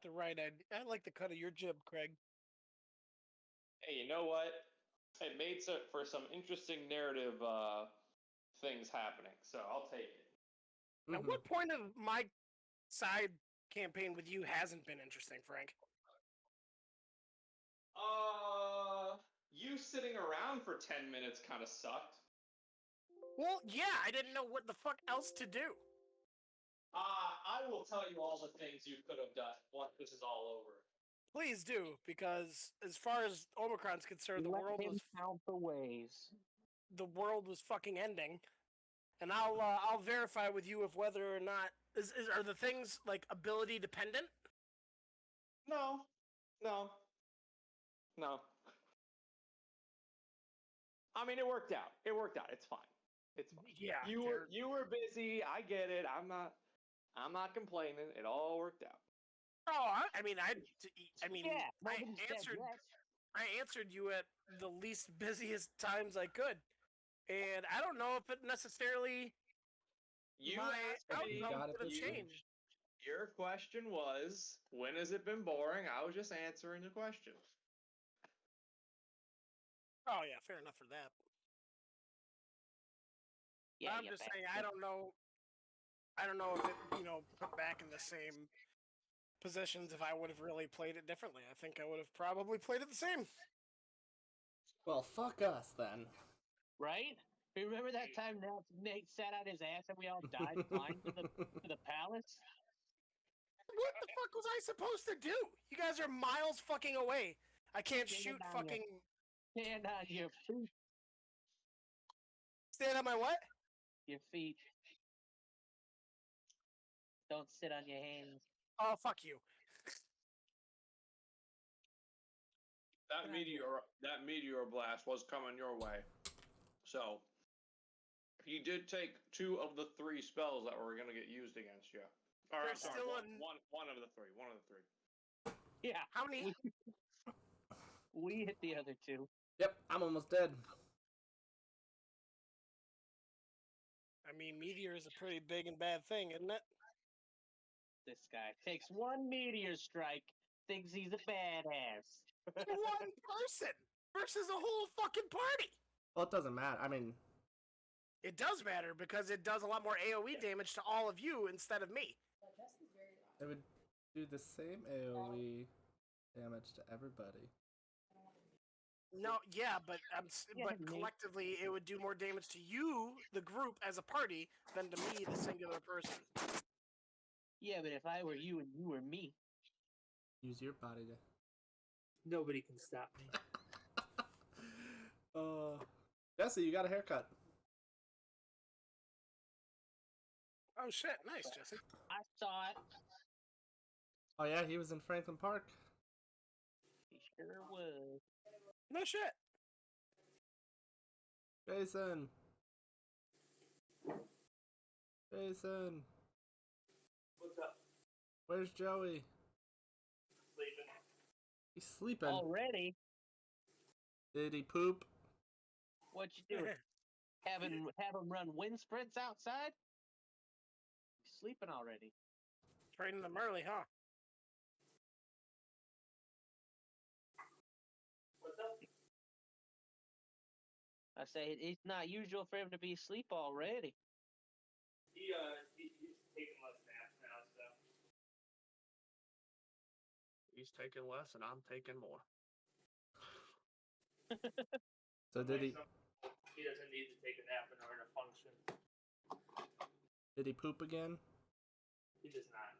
the right idea. I like the cut of your jib, Craig. Hey, you know what? It made for some interesting narrative things happening, so I'll take it. Now, what point of my side campaign with you hasn't been interesting, Frank? You sitting around for 10 minutes kind of sucked. Well, yeah, I didn't know what the fuck else to do. I will tell you all the things you could have done once this is all over. Please do, because as far as Omicron's concerned, the world was fucking ending, and I'll verify with you if whether or not are the things like ability dependent. No. I mean, it worked out. It's fine. Yeah. You were busy. I get it. I'm not complaining. It all worked out. Oh, I answered you at the least busiest times I could, and I don't know if it necessarily my outcome could have changed. Your question was, when has it been boring? I was just answering the question. Oh yeah, fair enough for that. Yeah, I'm just saying I don't know if it put back in the same positions if I would have really played it differently. I think I would have probably played it the same. Well, fuck us then. Right? Remember that time Nate sat on his ass and we all died flying to the palace? What the fuck was I supposed to do? You guys are miles fucking away. I can't shoot fucking... Stand on your feet. Stand on my what? Your feet. Don't sit on your hands. Oh, fuck you. That meteor blast was coming your way. So, he did take 2 of the 3 spells that were going to get used against you. Or, I'm sorry, one of the 3. One of the 3. Yeah. How many? We hit the other 2. Yep, I'm almost dead. I mean, meteor is a pretty big and bad thing, isn't it? This guy takes 1 meteor strike, thinks he's a badass. One person versus a whole fucking party. Well, it doesn't matter. I mean... It does matter because it does a lot more AoE damage to all of you instead of me. It would do the same AoE damage to everybody. No, yeah, but collectively it would do more damage to you, the group, as a party, than to me, the singular person. Yeah, but if I were you and you were me... Use your body to... Nobody can stop me. Jesse, you got a haircut. Oh shit, nice, Jesse. I saw it. Oh yeah, he was in Franklin Park. He sure was. No shit. Jason. Jason. What's up? Where's Joey? Sleeping. He's sleeping. Already? Did he poop? What you doing? have him run wind sprints outside? He's sleeping already. Trading them early, huh? What's up? I say it's not usual for him to be asleep already. He's taking less naps now, so. He's taking less, and I'm taking more. So did he? He doesn't need to take a nap in order to function. Did he poop again? He does not.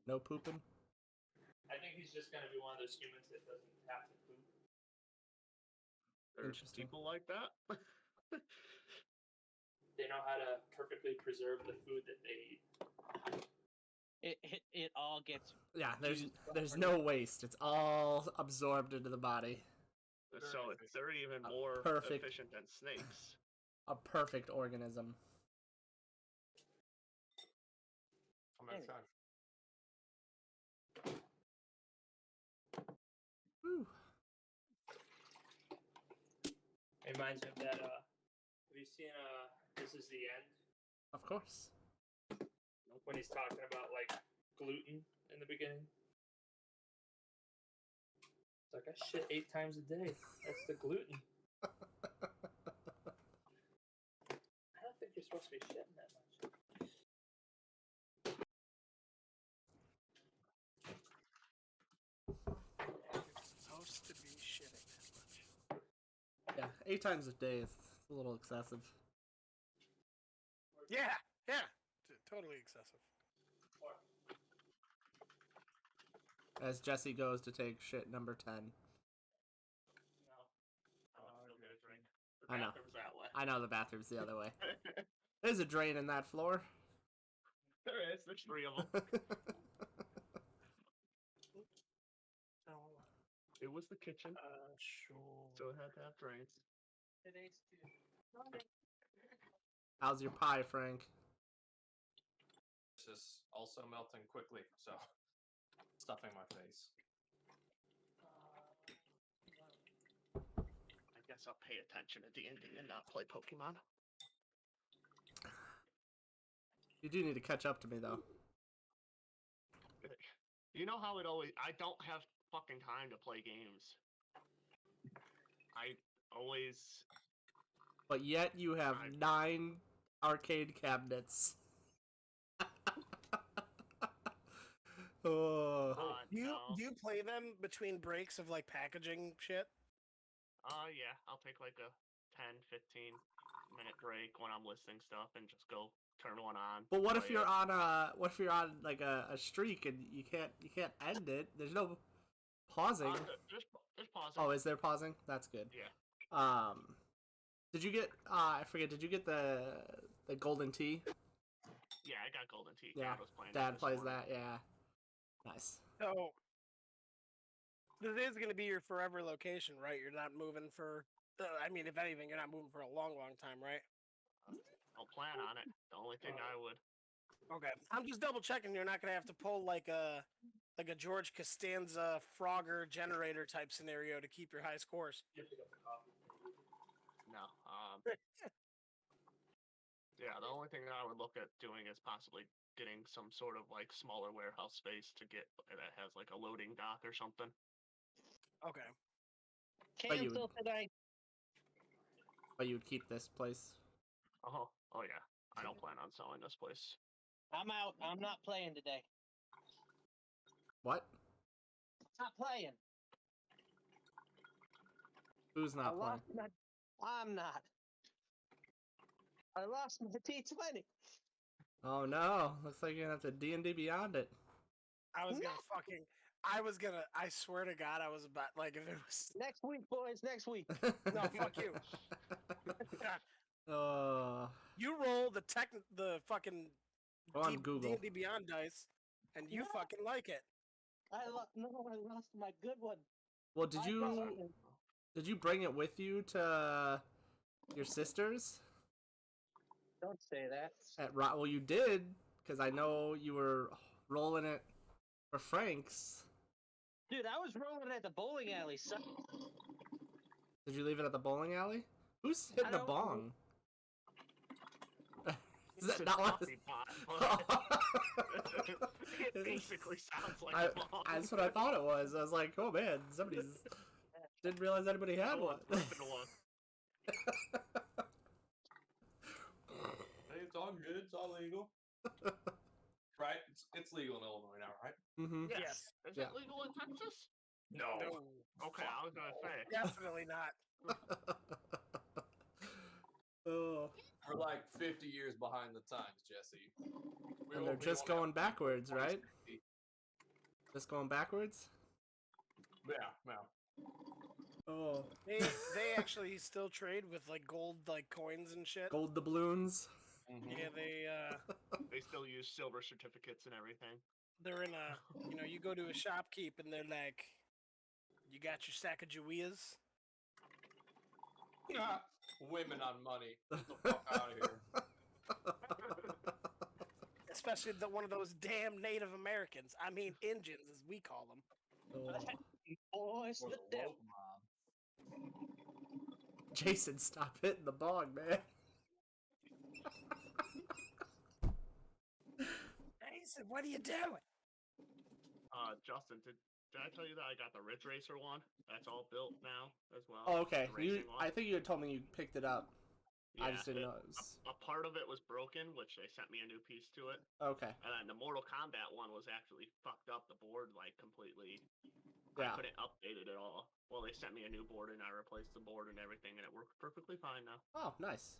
No pooping? I think he's just going to be one of those humans that doesn't have to poop. There's people like that. They know how to perfectly preserve the food that they eat. It all gets... Yeah, there's no waste. It's all absorbed into the body. So they're even more efficient than snakes. A perfect organism. I'm outside. Woo. It reminds me of that, have you seen, This Is the End? Of course. When he's talking about, like, gluten in the beginning. It's like I shit 8 times a day. That's the gluten. I don't think you're supposed to be shitting that much. Supposed to be shitting that much. Yeah, 8 times a day is a little excessive. Yeah, totally excessive. As Jesse goes to take shit number 10. No. I know. Bathroom's that way. I know the bathroom's the other way. There's a drain in that floor. There is. There's 3 of them. It was the kitchen, Sure. so it had to have drains. Today's too. How's your pie, Frank? This is also melting quickly, so stuffing my face. I guess I'll pay attention to D&D and not play Pokemon. You do need to catch up to me, though. You know how it always... I don't have fucking time to play games. I always... But yet you have 9 arcade cabinets. Oh. Do no. you play them between breaks of like packaging shit? Yeah. I'll take like a 10, 15 minute break when I'm listing stuff and just go turn one on. But what if play you're it. on like a streak and you can't end it? There's no pausing. Just pause it. Oh, is there pausing? That's good. Yeah. Did you get I forget, did you get the golden tea? Yeah, I got Golden Tee. Yeah, Dad was playing Dad it this plays morning. that, yeah. Nice. So this is going to be your forever location, right? You're not moving for. I mean, if anything, you're not moving for a long time, right? I'll plan on it. The only thing I would. Okay, I'm just double checking. You're not going to have to pull like a George Costanza Frogger generator type scenario to keep your high scores. No. Yeah, the only thing I would look at doing is possibly getting some sort of like smaller warehouse space to get that has like a loading dock or something. Okay. But you Cancel tonight. But you would keep this place. Oh yeah. I don't plan on selling this place. I'm out. I'm not playing today. What? Not playing. Who's not playing? I'm not. I lost my T20. Oh no! Looks like you're gonna have to D&D Beyond it. I swear to God, I was about like if it was. Next week, boys. Next week. No, fuck you. You roll the fucking Go on Google. D&D Beyond dice, and you No. fucking like it. I lost my good one. Well, did you bring it with you to your sisters? Don't say that. Well, you did, because I know you were rolling it for Frank's. Dude, I was rolling at the bowling alley. Son. Did you leave it at the bowling alley? Who's hitting a don't- bong? Is It's that a not what? coffee pot, but it basically sounds like a bomb. That's what I thought it was. I was like, oh man, somebody's didn't realize anybody had No one. one's ripping one. Hey, it's all good. It's all legal. Right? It's legal in Illinois now, right? Mm-hmm. Yes. Is Yeah. it legal in Texas? No. Okay, I was gonna say. Definitely not. Oh, We're like 50 years behind the times, Jesse. and they're just going backwards, right? Just going backwards. Yeah. Oh, They actually still trade with like gold like coins and shit. gold doubloons. Yeah, They still use silver certificates and everything. they're in a you go to a shopkeep and they're like, you got your Sacagaweas? Women on money. Get the fuck out of here. Especially one of those damn Native Americans. I mean, Indians as we call them. Oh. Boys, For the the devil. woke mob. Jason, stop hitting the bong, man. Jason, what are you doing? Justin, did I tell you that I got the Ridge Racer one? That's all built now as well. Oh, okay. The racing one. I think you had told me you picked it up. I Yeah, just didn't know it was... a part of it was broken, which they sent me a new piece to it. Okay. And then the Mortal Kombat one was actually fucked up. The board, like, completely... Yeah. I couldn't update it at all. Well, they sent me a new board, and I replaced the board and everything, and it worked perfectly fine now. Oh, nice.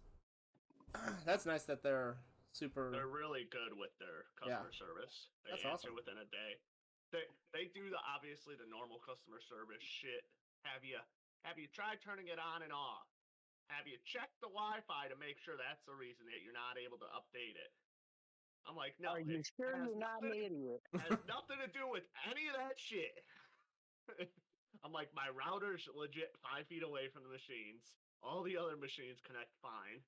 That's nice that they're super... They're really good with their customer service. They That's answer awesome. within a day. They do obviously the normal customer service shit. Have you tried turning it on and off? Have you checked the Wi-Fi to make sure that's the reason that you're not able to update it? I'm like, no. Are you sure you're not an idiot? Has nothing to do with any of that shit. I'm like, my router's legit 5 feet away from the machines. All the other machines connect fine.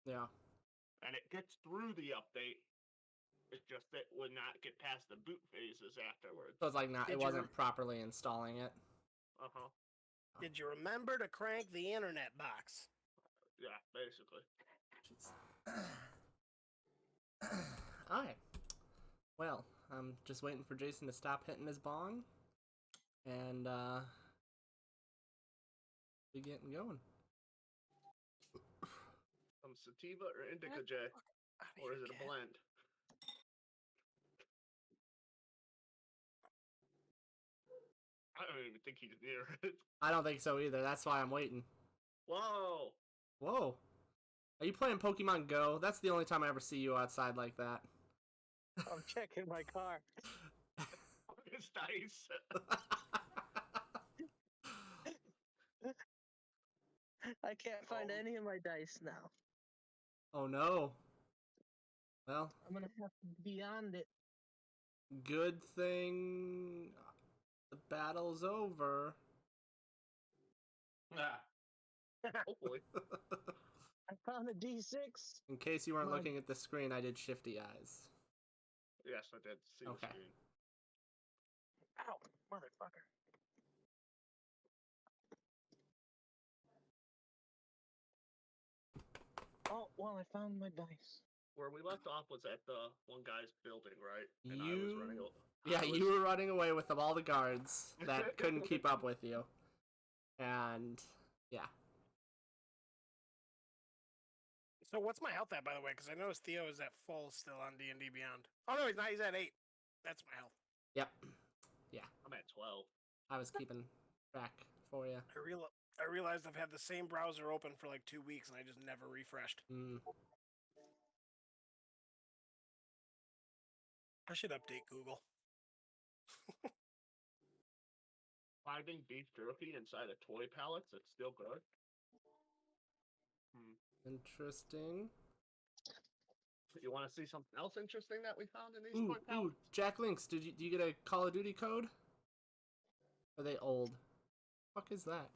Yeah. And it gets through the update. It's just it would not get past the boot phases afterwards. So it's like not, Did it you wasn't properly installing it. Uh-huh. Did you remember to crank the internet box? Yeah, basically. Alright. Well, I'm just waiting for Jason to stop hitting his bong. And, be getting going. Some sativa or indica J? Or is it a blend? I don't even think he's near it. I don't think so either. That's why I'm waiting. Whoa! Whoa. Are you playing Pokemon Go? That's the only time I ever see you outside like that. I'm checking my car. It's nice. I can't find any of my dice now. Oh no. Well, I'm gonna have to beyond it. good thing the battle's over. Ah, Hopefully. I found a D6. In case you weren't Come on. looking at the screen, I did shifty eyes. Yes, I did see the Okay. screen. Ow, motherfucker. Oh, well, I found my dice. Where we left off was at the one guy's building, right? And I was running Yeah, you were running away with all the guards that couldn't keep up with you. And, yeah. So what's my health at, by the way? Because I noticed Theo is at full still on D&D Beyond. Oh, no, he's not. He's at 8. That's my health. Yep. I'm at 12. I was keeping track for you. I realized I've had the same browser open for like 2 weeks, and I just never refreshed. I should update Google. Finding beef jerky inside of toy pallets, it's still good. Interesting. You want to see something else interesting that we found in these Ooh, toy pallets? Jack Links, do you get a Call of Duty code? Are they old? Fuck is that?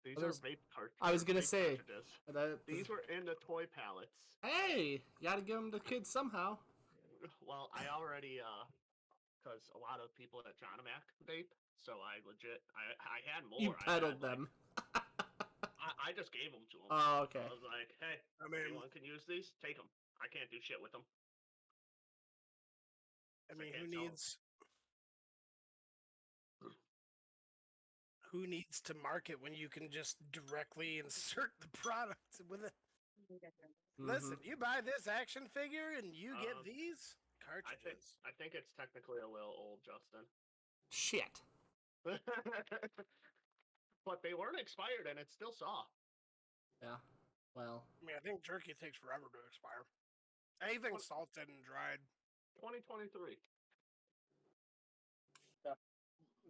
These Oh, are there's- vape cartridges. I was gonna say, cartridges. These were in the toy pallets. Hey, you gotta give them to kids somehow. Well, I already, because a lot of people at Jonomac vape, so I had more. You I peddled had, like, them. I just gave them to him. Oh, okay. I was like, hey, I mean, anyone can use these? Take them. I can't do shit with them. I I mean, can't sell 'em. who needs to market when you can just directly insert the product with it? Listen, you buy this action figure and you get these cartridges. I think it's technically a little old, Justin. Shit. But they weren't expired and it's still soft. Yeah. Well, I mean, I think jerky takes forever to expire. Anything salted and dried. 2023. That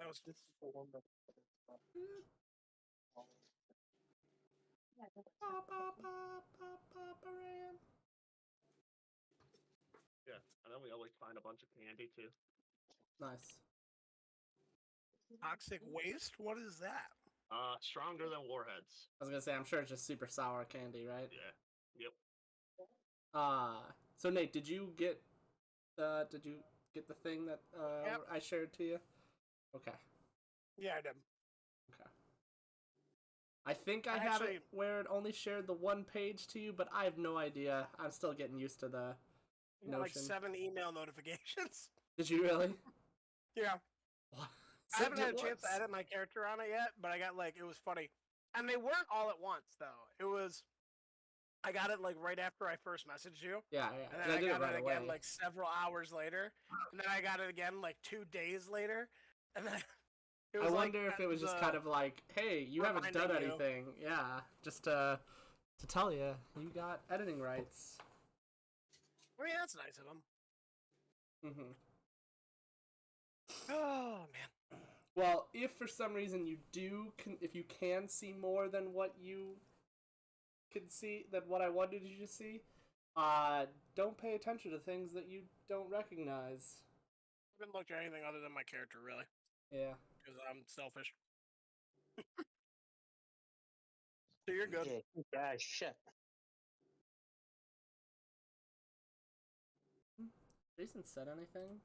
was Yeah, and then we always find a bunch of candy too. nice. toxic waste. What is that? Stronger than warheads. I was gonna say, I'm sure it's just super sour candy, right? Yeah. Yep. So Nate, did you get the thing that Yep. I shared to you? Okay. Yeah, I did. Okay. I think I have Actually- it where it only shared the one page to you, but I have no idea. I'm still getting used to the I got like notion. 7 email notifications. Did you really? Yeah. What? I haven't had a It chance to was. edit my character on it yet, but I got it was funny. And they weren't all at once though. I got it right after I first messaged you. Yeah, And yeah. then I did got it right it again away. several hours later. And then I got it again 2 days later. And then it I was wonder if it was just kind of like, hey, you haven't done reminding you. anything. Yeah, just to tell you, you got editing rights. I mean, that's nice of them. Mm-hmm. Oh man. Well, if for some reason if you can see more than what you can see, than what I wanted you to see, don't pay attention to things that you don't recognize. I haven't looked at anything other than my character really. Yeah. Because I'm selfish. So you're good. Yeah, shit. Jason said anything?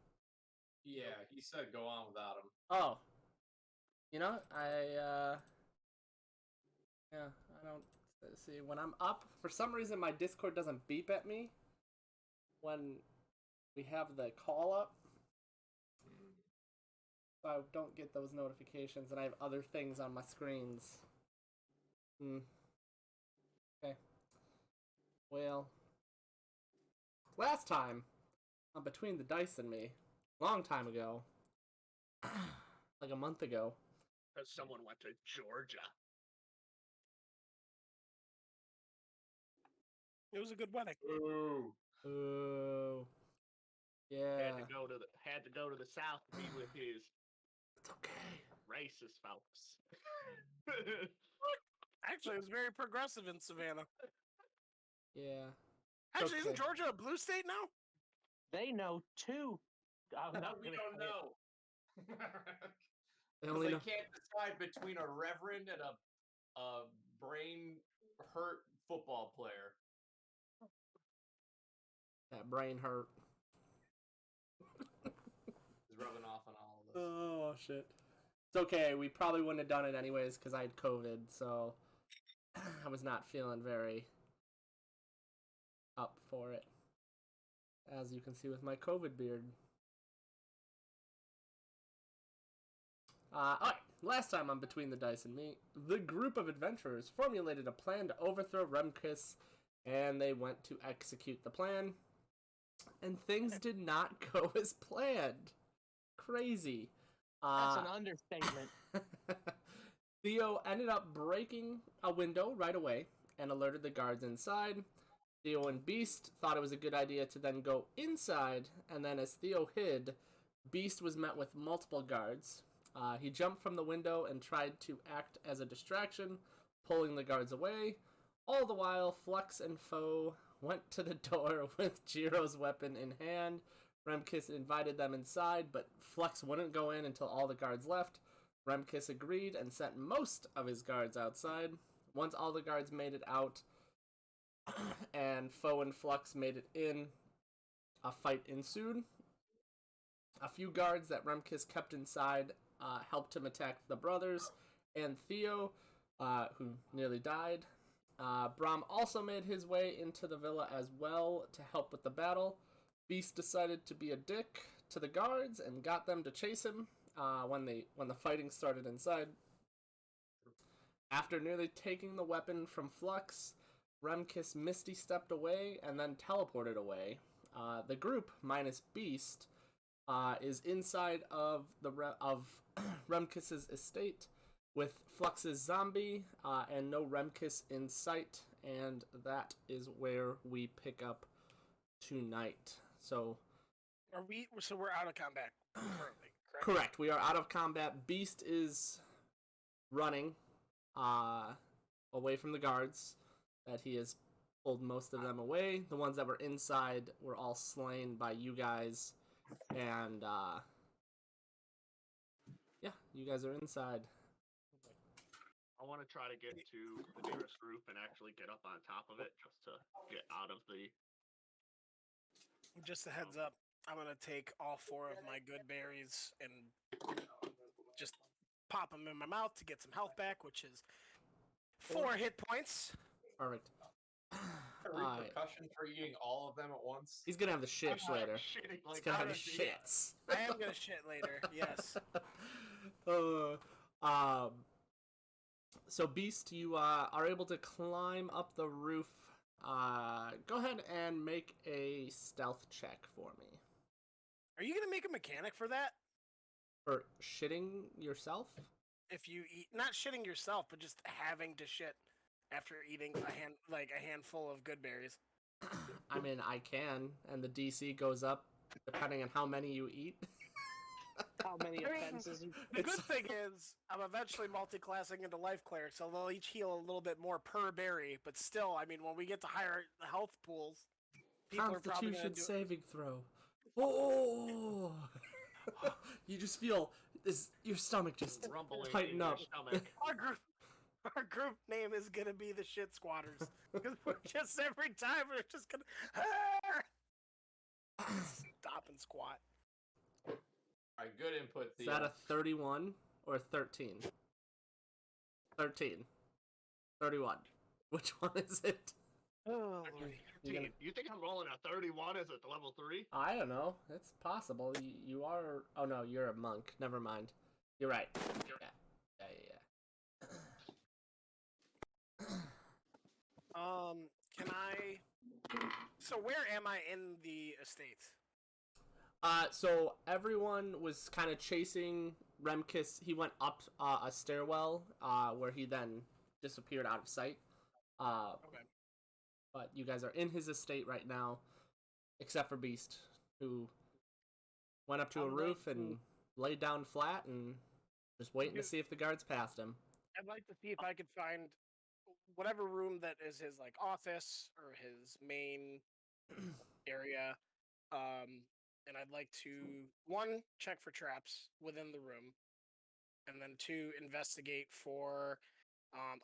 Yeah, he said go on without him. Oh. You know, I don't see when I'm up. For some reason, my Discord doesn't beep at me when we have the call up. So I don't get those notifications, and I have other things on my screens. Okay. Well, last time on Between the Dice and Me, long time ago, like a month ago. Because someone went to Georgia. It was a good wedding. Ooh. Ooh. Yeah. Had to go to the South to be with his It's okay. racist folks. Actually, it was very progressive in Savannah. Yeah. Actually, isn't Okay. Georgia a blue state now? They know too. I'm not We gonna don't say it. know. They 'Cause only they know. can't decide between a reverend and a brain hurt football player. That brain hurt. Is rubbing off on all of us. Oh shit. It's okay. We probably wouldn't have done it anyways because I had COVID, so I was not feeling very up for it. As you can see with my COVID beard. Alright, last time on Between the Dice and Me, the group of adventurers formulated a plan to overthrow Remkis, and they went to execute the plan. And things did not go as planned. Crazy. That's an understatement. Theo ended up breaking a window right away and alerted the guards inside. Theo and Beast thought it was a good idea to then go inside, and then as Theo hid, Beast was met with multiple guards. He jumped from the window and tried to act as a distraction, pulling the guards away. All the while, Flux and Foe went to the door with Jiro's weapon in hand. Remkis invited them inside, but Flux wouldn't go in until all the guards left. Remkis agreed and sent most of his guards outside. Once all the guards made it out and Foe and Flux made it in, a fight ensued. A few guards that Remkis kept inside helped him attack the brothers and Theo, who nearly died. Brahm also made his way into the villa as well to help with the battle. Beast decided to be a dick to the guards and got them to chase him when the fighting started inside. After nearly taking the weapon from Flux, Remkis Misty stepped away and then teleported away. The group, minus Beast, is inside of Remkis's estate with Flux's zombie and no Remkis in sight, and that is where we pick up tonight. So we're out of combat currently, correct? correct, we are out of combat. Beast is running away from the guards, that he has pulled most of them away. The ones that were inside were all slain by you guys, and yeah, you guys are inside. I want to try to get to the nearest roof and actually get up on top of it just to get out of the... Just a heads up, I'm gonna take all 4 of my good berries and just pop them in my mouth to get some health back, which is 4 hit points. Perfect. repercussion for eating all of them at once? He's gonna have the shits I'm later. shitting He's like gonna have the crazy. shits. I am gonna shit later. Yes. So Beast, you are able to climb up the roof. Go ahead and make a stealth check for me. Are you gonna make a mechanic for that? For shitting yourself? If you eat, not shitting yourself, but just having to shit after eating a handful of good berries. I mean, I can, and the DC goes up depending on how many you eat. How many I mean, offenses you The good thing is, I'm eventually multi-classing into life cleric, so they'll each heal a little bit more per berry. But still, I mean, when we get to higher health pools, people are probably gonna Constitution do. saving throw. Oh! You just feel your stomach just Rumbling in tighten your up. stomach. Our group name is gonna be the Shit Squatters because we're just every time we're just gonna stop and squat. Alright, good input, Is Theo. that a 31 or 13? 13. 31. Which one is it? Oh, You're gonna- You think I'm rolling a 31 as a level 3? I don't know. It's possible. You are. Oh no, you're a monk. Never mind. You're right. Yeah. Can I? So where am I in the estate? So everyone was kind of chasing Remkis. He went up a stairwell, where he then disappeared out of sight. Okay. But you guys are in his estate right now, except for Beast, who went up to a roof and laid down flat and just waiting to see if the guards passed him. I'd like to see if I could find whatever room that is his like office or his main area. And I'd like to one, check for traps within the room, and then two, investigate for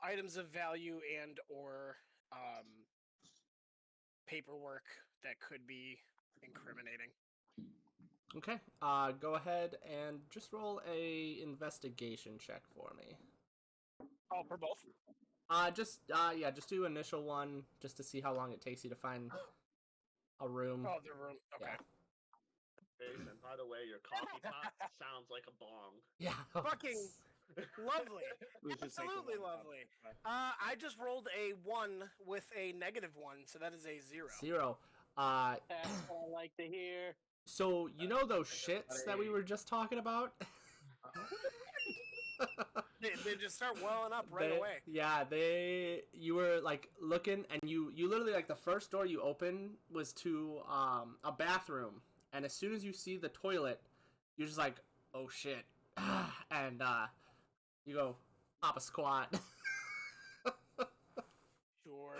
items of value and or paperwork that could be incriminating. Okay. Go ahead and just roll a investigation check for me. Oh, for both? Just do initial one just to see how long it takes you to find a room. Oh, the room. Okay. Yeah. Jason, by the way, your coffee pot sounds like a bong. Yeah. Fucking lovely. We should take the Absolutely one lovely. top. I just rolled a 1 with a -1, so that is a 0. 0. That's what I like to hear. So you know those shits that we were just talking about? They just start welling up right away. Yeah, you were like looking, and you literally like the first door you opened was to a bathroom, and as soon as you see the toilet, you're just like, oh shit, and you go pop a squat. Sure.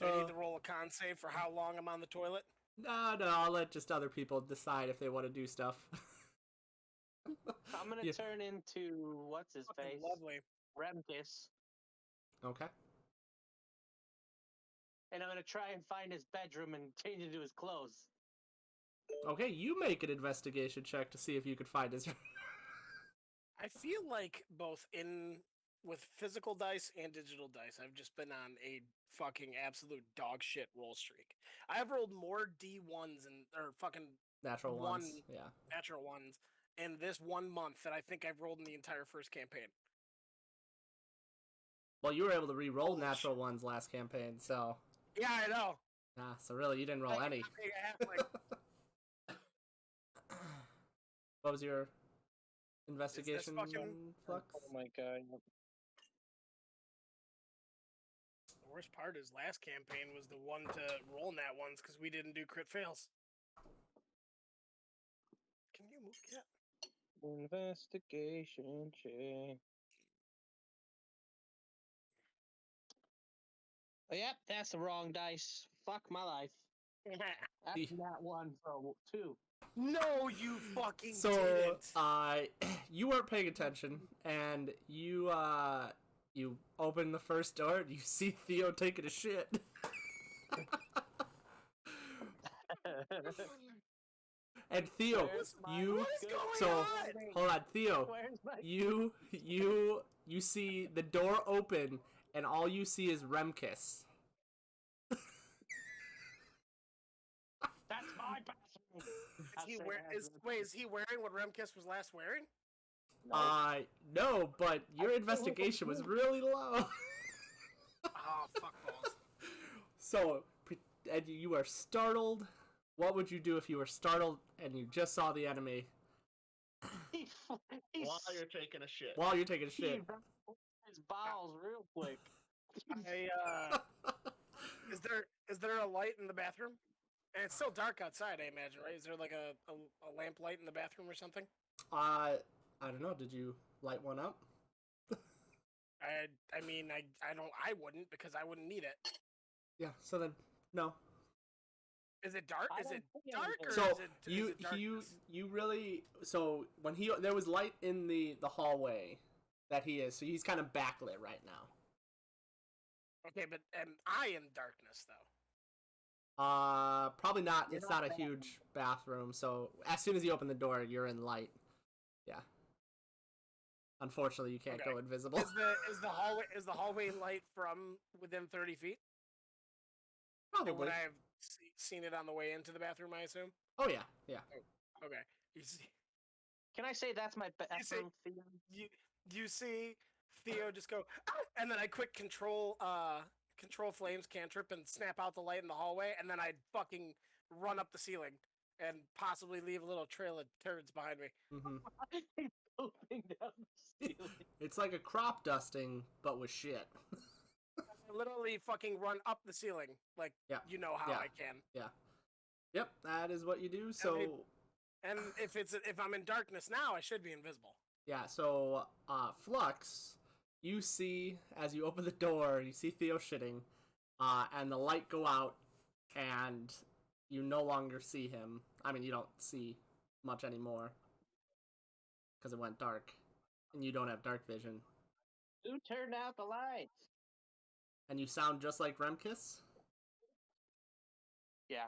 Do I need to roll a con save for how long I'm on the toilet? No, I'll let just other people decide if they want to do stuff. I'm gonna Yeah. turn into what's his Fucking face, lovely. Remkis, Okay. and I'm gonna try and find his bedroom and change into his clothes. Okay, you make an investigation check to see if you could find his. I feel like both with physical dice and digital dice, I've just been on a fucking absolute dog shit roll streak. I've rolled more D1s or fucking Natural One. ones. Yeah. natural ones in this 1 month that I think I've rolled in the entire first campaign. Well, you were able to re-roll Holy natural ones last campaign, so Yeah, I know. so really you didn't roll Like, any. I have, like, What was your investigation, fucking- Flux? Oh my god. The worst part is last campaign was the one to roll nat ones because we didn't do crit fails. Can you move, cat? Investigation check. Oh, yep, that's the wrong dice. Fuck my life. That's not one for 2. No, you fucking So, didn't. you weren't paying attention, and you open the first door, and you see Theo taking a shit. And Theo, Where's my you What is going so on? hold on, Theo, Where's my you see the door open, and all you see is Remkis. I'll he say wear as is Remkiss. wait is he wearing what Remkiss was last wearing? No, but your investigation was really low. Oh fuck balls. So, and you are startled. What would you do if you were startled and you just saw the enemy He, he, While you're taking a shit. while you're taking a he shit? his bowels real quick. Is there a light in the bathroom? And it's still dark outside, I imagine, right? Is there like a lamp light in the bathroom or something? I don't know. Did you light one up? I mean I wouldn't because I wouldn't need it. Yeah. So then, no. Is it dark? I Is don't it see dark or anything. So is it you darkness? you really when there was light in the hallway that he is, so he's kind of backlit right now. Okay, but am I in darkness though? Probably not. You're It's not not a huge bathroom, so as soon as you open the door, you're in light. Yeah. Unfortunately, you can't Okay. go invisible. Is the hallway light from within 30 feet? And Probably. would I have seen it on the way into the bathroom? I assume. Oh yeah, yeah. Okay. You see, Can I say that's my say- bathroom theory? you see Theo just go, "Ah!" and then I quick control flames cantrip and snap out the light in the hallway, and then I'd fucking run up the ceiling and possibly leave a little trail of turds behind me. hmm He's pooping down the ceiling. It's like a crop dusting, but with shit. I literally fucking run up the ceiling, like Yeah. you know how Yeah. I can. Yep, that is what you do. So And if I'm in darkness now, I should be invisible. yeah, so Flux, you see as you open the door, you see Theo shitting, and the light go out, and you no longer see him. I mean, you don't see much anymore because it went dark, and you don't have dark vision, Who turned out the lights? and you sound just like Remkiss. Yeah.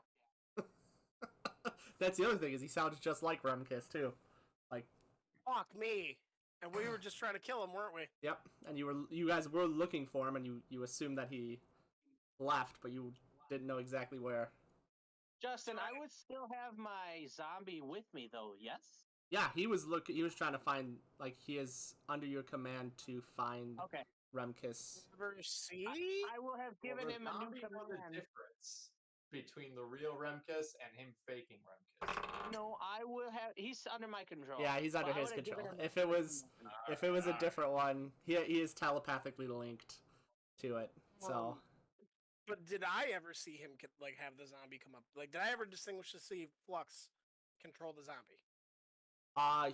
That's the other thing is he sounds just like Remkiss too. Like, Fuck me. And we were just trying to kill him, weren't we? yep. And you guys were looking for him, and you assumed that he left, but you didn't know exactly where. Justin, I would still have my zombie with me though, yes? Yeah, he was trying to find, like, he is under your command to find Okay. Remkiss. Never see? I will have given Well, him a new the command. difference between the real Remkiss and him faking Remkiss. No, I will have. He's under my control. Yeah, he's under But I his would have given control. him If it was a Alright. different one, he is telepathically linked to it. So But did I ever see him like have the zombie come up? Like, did I ever distinguish to see Flux control the zombie?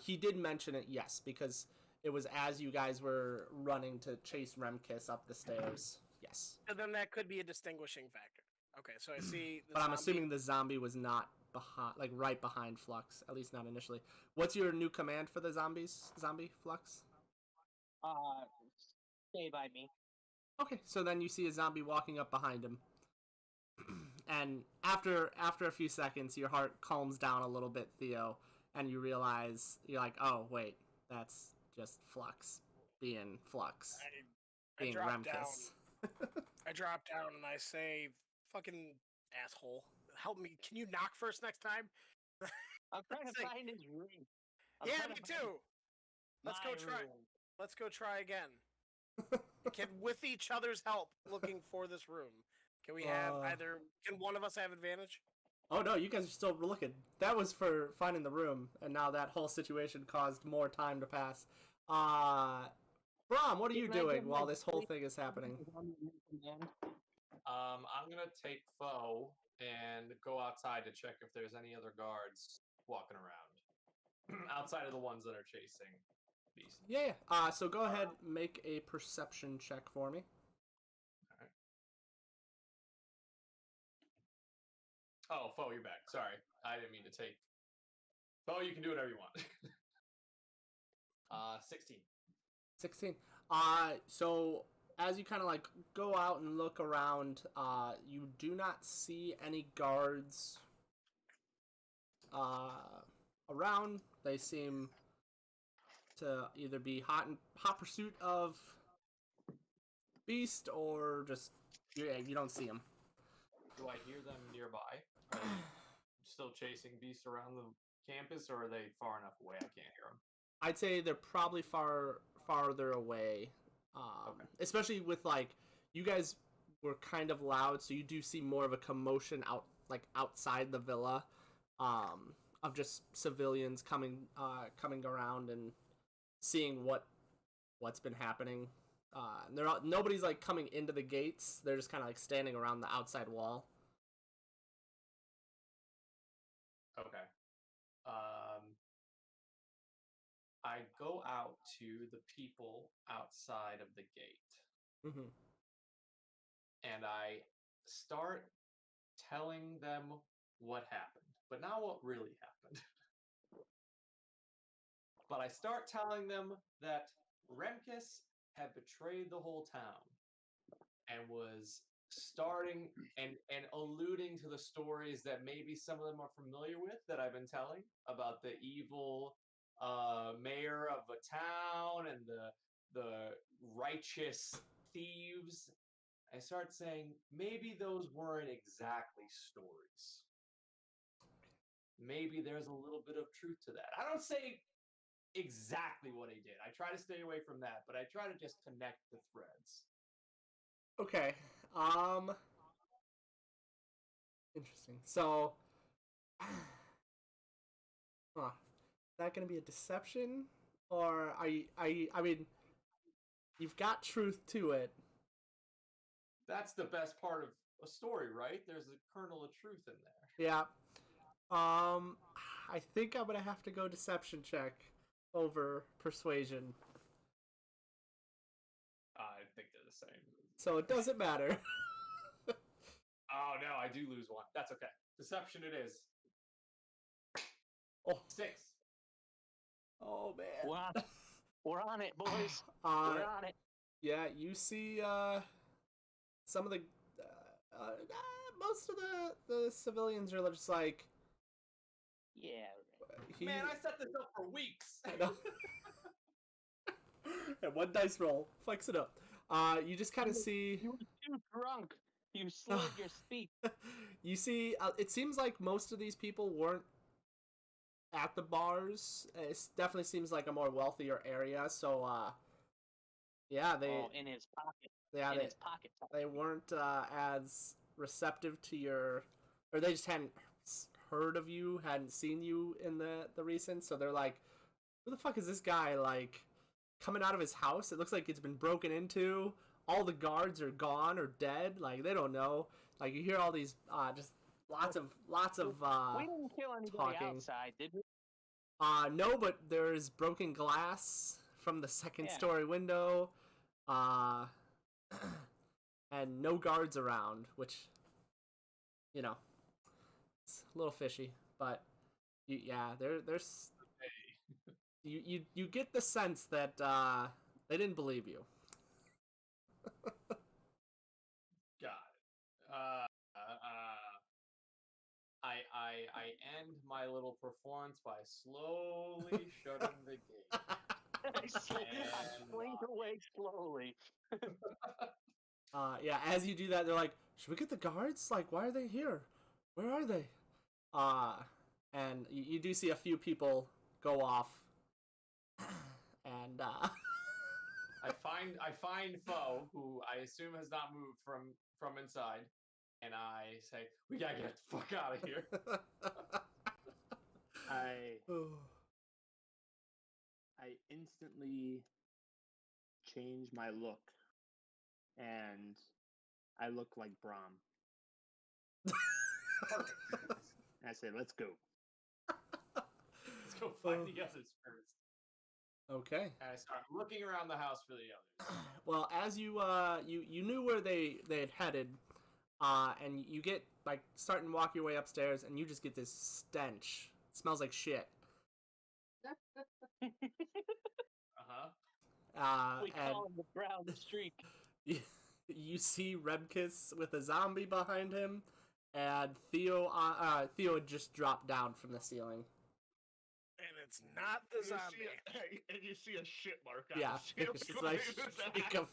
he did mention it, yes, because it was as you guys were running to chase Remkiss up the stairs. Yes. So then that could be a distinguishing factor. Okay, so I see. The But I'm zombie. assuming the zombie was not behind, like right behind Flux, at least not initially. What's your new command for the zombie Flux? Stay by me. Okay, so then you see a zombie walking up behind him, and after a few seconds, your heart calms down a little bit, Theo, and you realize you're like, oh wait, that's just Flux being Flux, I being drop down. Remkiss. I drop down and I say, "Fucking asshole, help me! Can you knock first next time?" I'm trying to It's like- find his ring. I'm Yeah, trying me to find too. Let's go my try. ring. Let's go try again. Can with each other's help, looking for this room. Can we have either? Can one of us have advantage? Oh no, you guys are still looking. That was for finding the room, and now that whole situation caused more time to pass. Brom, what are you Can I doing give while my this whole three- thing is happening? Command? I'm gonna take foe and go outside to check if there's any other guards walking around outside of the ones that are chasing Beast. Yeah. So go ahead, make a perception check for me. Oh, foe, you're back. Sorry, I didn't mean to take. Foe, you can do whatever you want. 16. 16. So as you kind of like go out and look around, you do not see any guards around. They seem to either be hot pursuit of Beast or just you don't see them. Do I hear them nearby? Are they still chasing Beast around the campus, or are they far enough away I can't hear them? I'd say they're probably farther away. Okay. Especially with like you guys were kind of loud, so you do see more of a commotion outside the villa, of just civilians coming around and seeing what's been happening. Nobody's like coming into the gates. They're just kind of like standing around the outside wall. Okay. I go out to the people outside of the gate, Mm-hmm. and I start telling them what happened, but not what really happened. But I start telling them that Remkus had betrayed the whole town and was starting and alluding to the stories that maybe some of them are familiar with that I've been telling about the evil mayor of a town and the righteous thieves. I start saying maybe those weren't exactly stories. Maybe there's a little bit of truth to that. I don't say exactly what he did. I try to stay away from that, but I try to just connect the threads. Okay. Interesting. So, is that going to be a deception, or are you? I mean, you've got truth to it. That's the best part of a story, right? There's a kernel of truth in there. Yeah. I think I'm gonna have to go deception check over persuasion. I think they're the same. So it doesn't matter. Oh no, I do lose one. That's okay. Deception it is. Oh. 6. Oh man. We're on it, boys. We're on it. Yeah, you see some of the most of the civilians are just like, Yeah. Man, I set this up for weeks. And one dice roll, flex it up. You just kind of see. You were too drunk. You slurred your speech. You see, it seems like most of these people weren't at the bars. It definitely seems like a more wealthier area. So, yeah, in his pocket. Yeah, in his pocket. they weren't as receptive to your, or they just hadn't heard of you, hadn't seen you in the recent. So they're like, who the fuck is this guy, like, coming out of his house? It looks like it's been broken into. All the guards are gone or dead. Like, they don't know. Like, you hear all these just lots of we didn't kill anybody talking. outside, did we? No, but there's broken glass from the second story window. And no guards around, which, you know, it's a little fishy. But there's you get the sense that they didn't believe you. Got it. I end my little performance by slowly shutting the gate. I blink away slowly. Yeah, as you do that, they're like, should we get the guards? Like, why are they here? Where are they? And you do see a few people go off. And I find Foe, who I assume has not moved from inside, and I say, we gotta get the fuck out of here. I instantly change my look, and I look like Brahm. I say, let's go. Let's go find the others first. Okay. And I start looking around the house for the others. Well, as you knew where they had headed, and you get like starting to walk your way upstairs, and you just get this stench. It smells like shit. We call him the brown streak. You see Remkus with a zombie behind him, and Theo had just dropped down from the ceiling. And it's not the zombie. And you see a shit mark on Yeah, the it's ceiling. like streak of.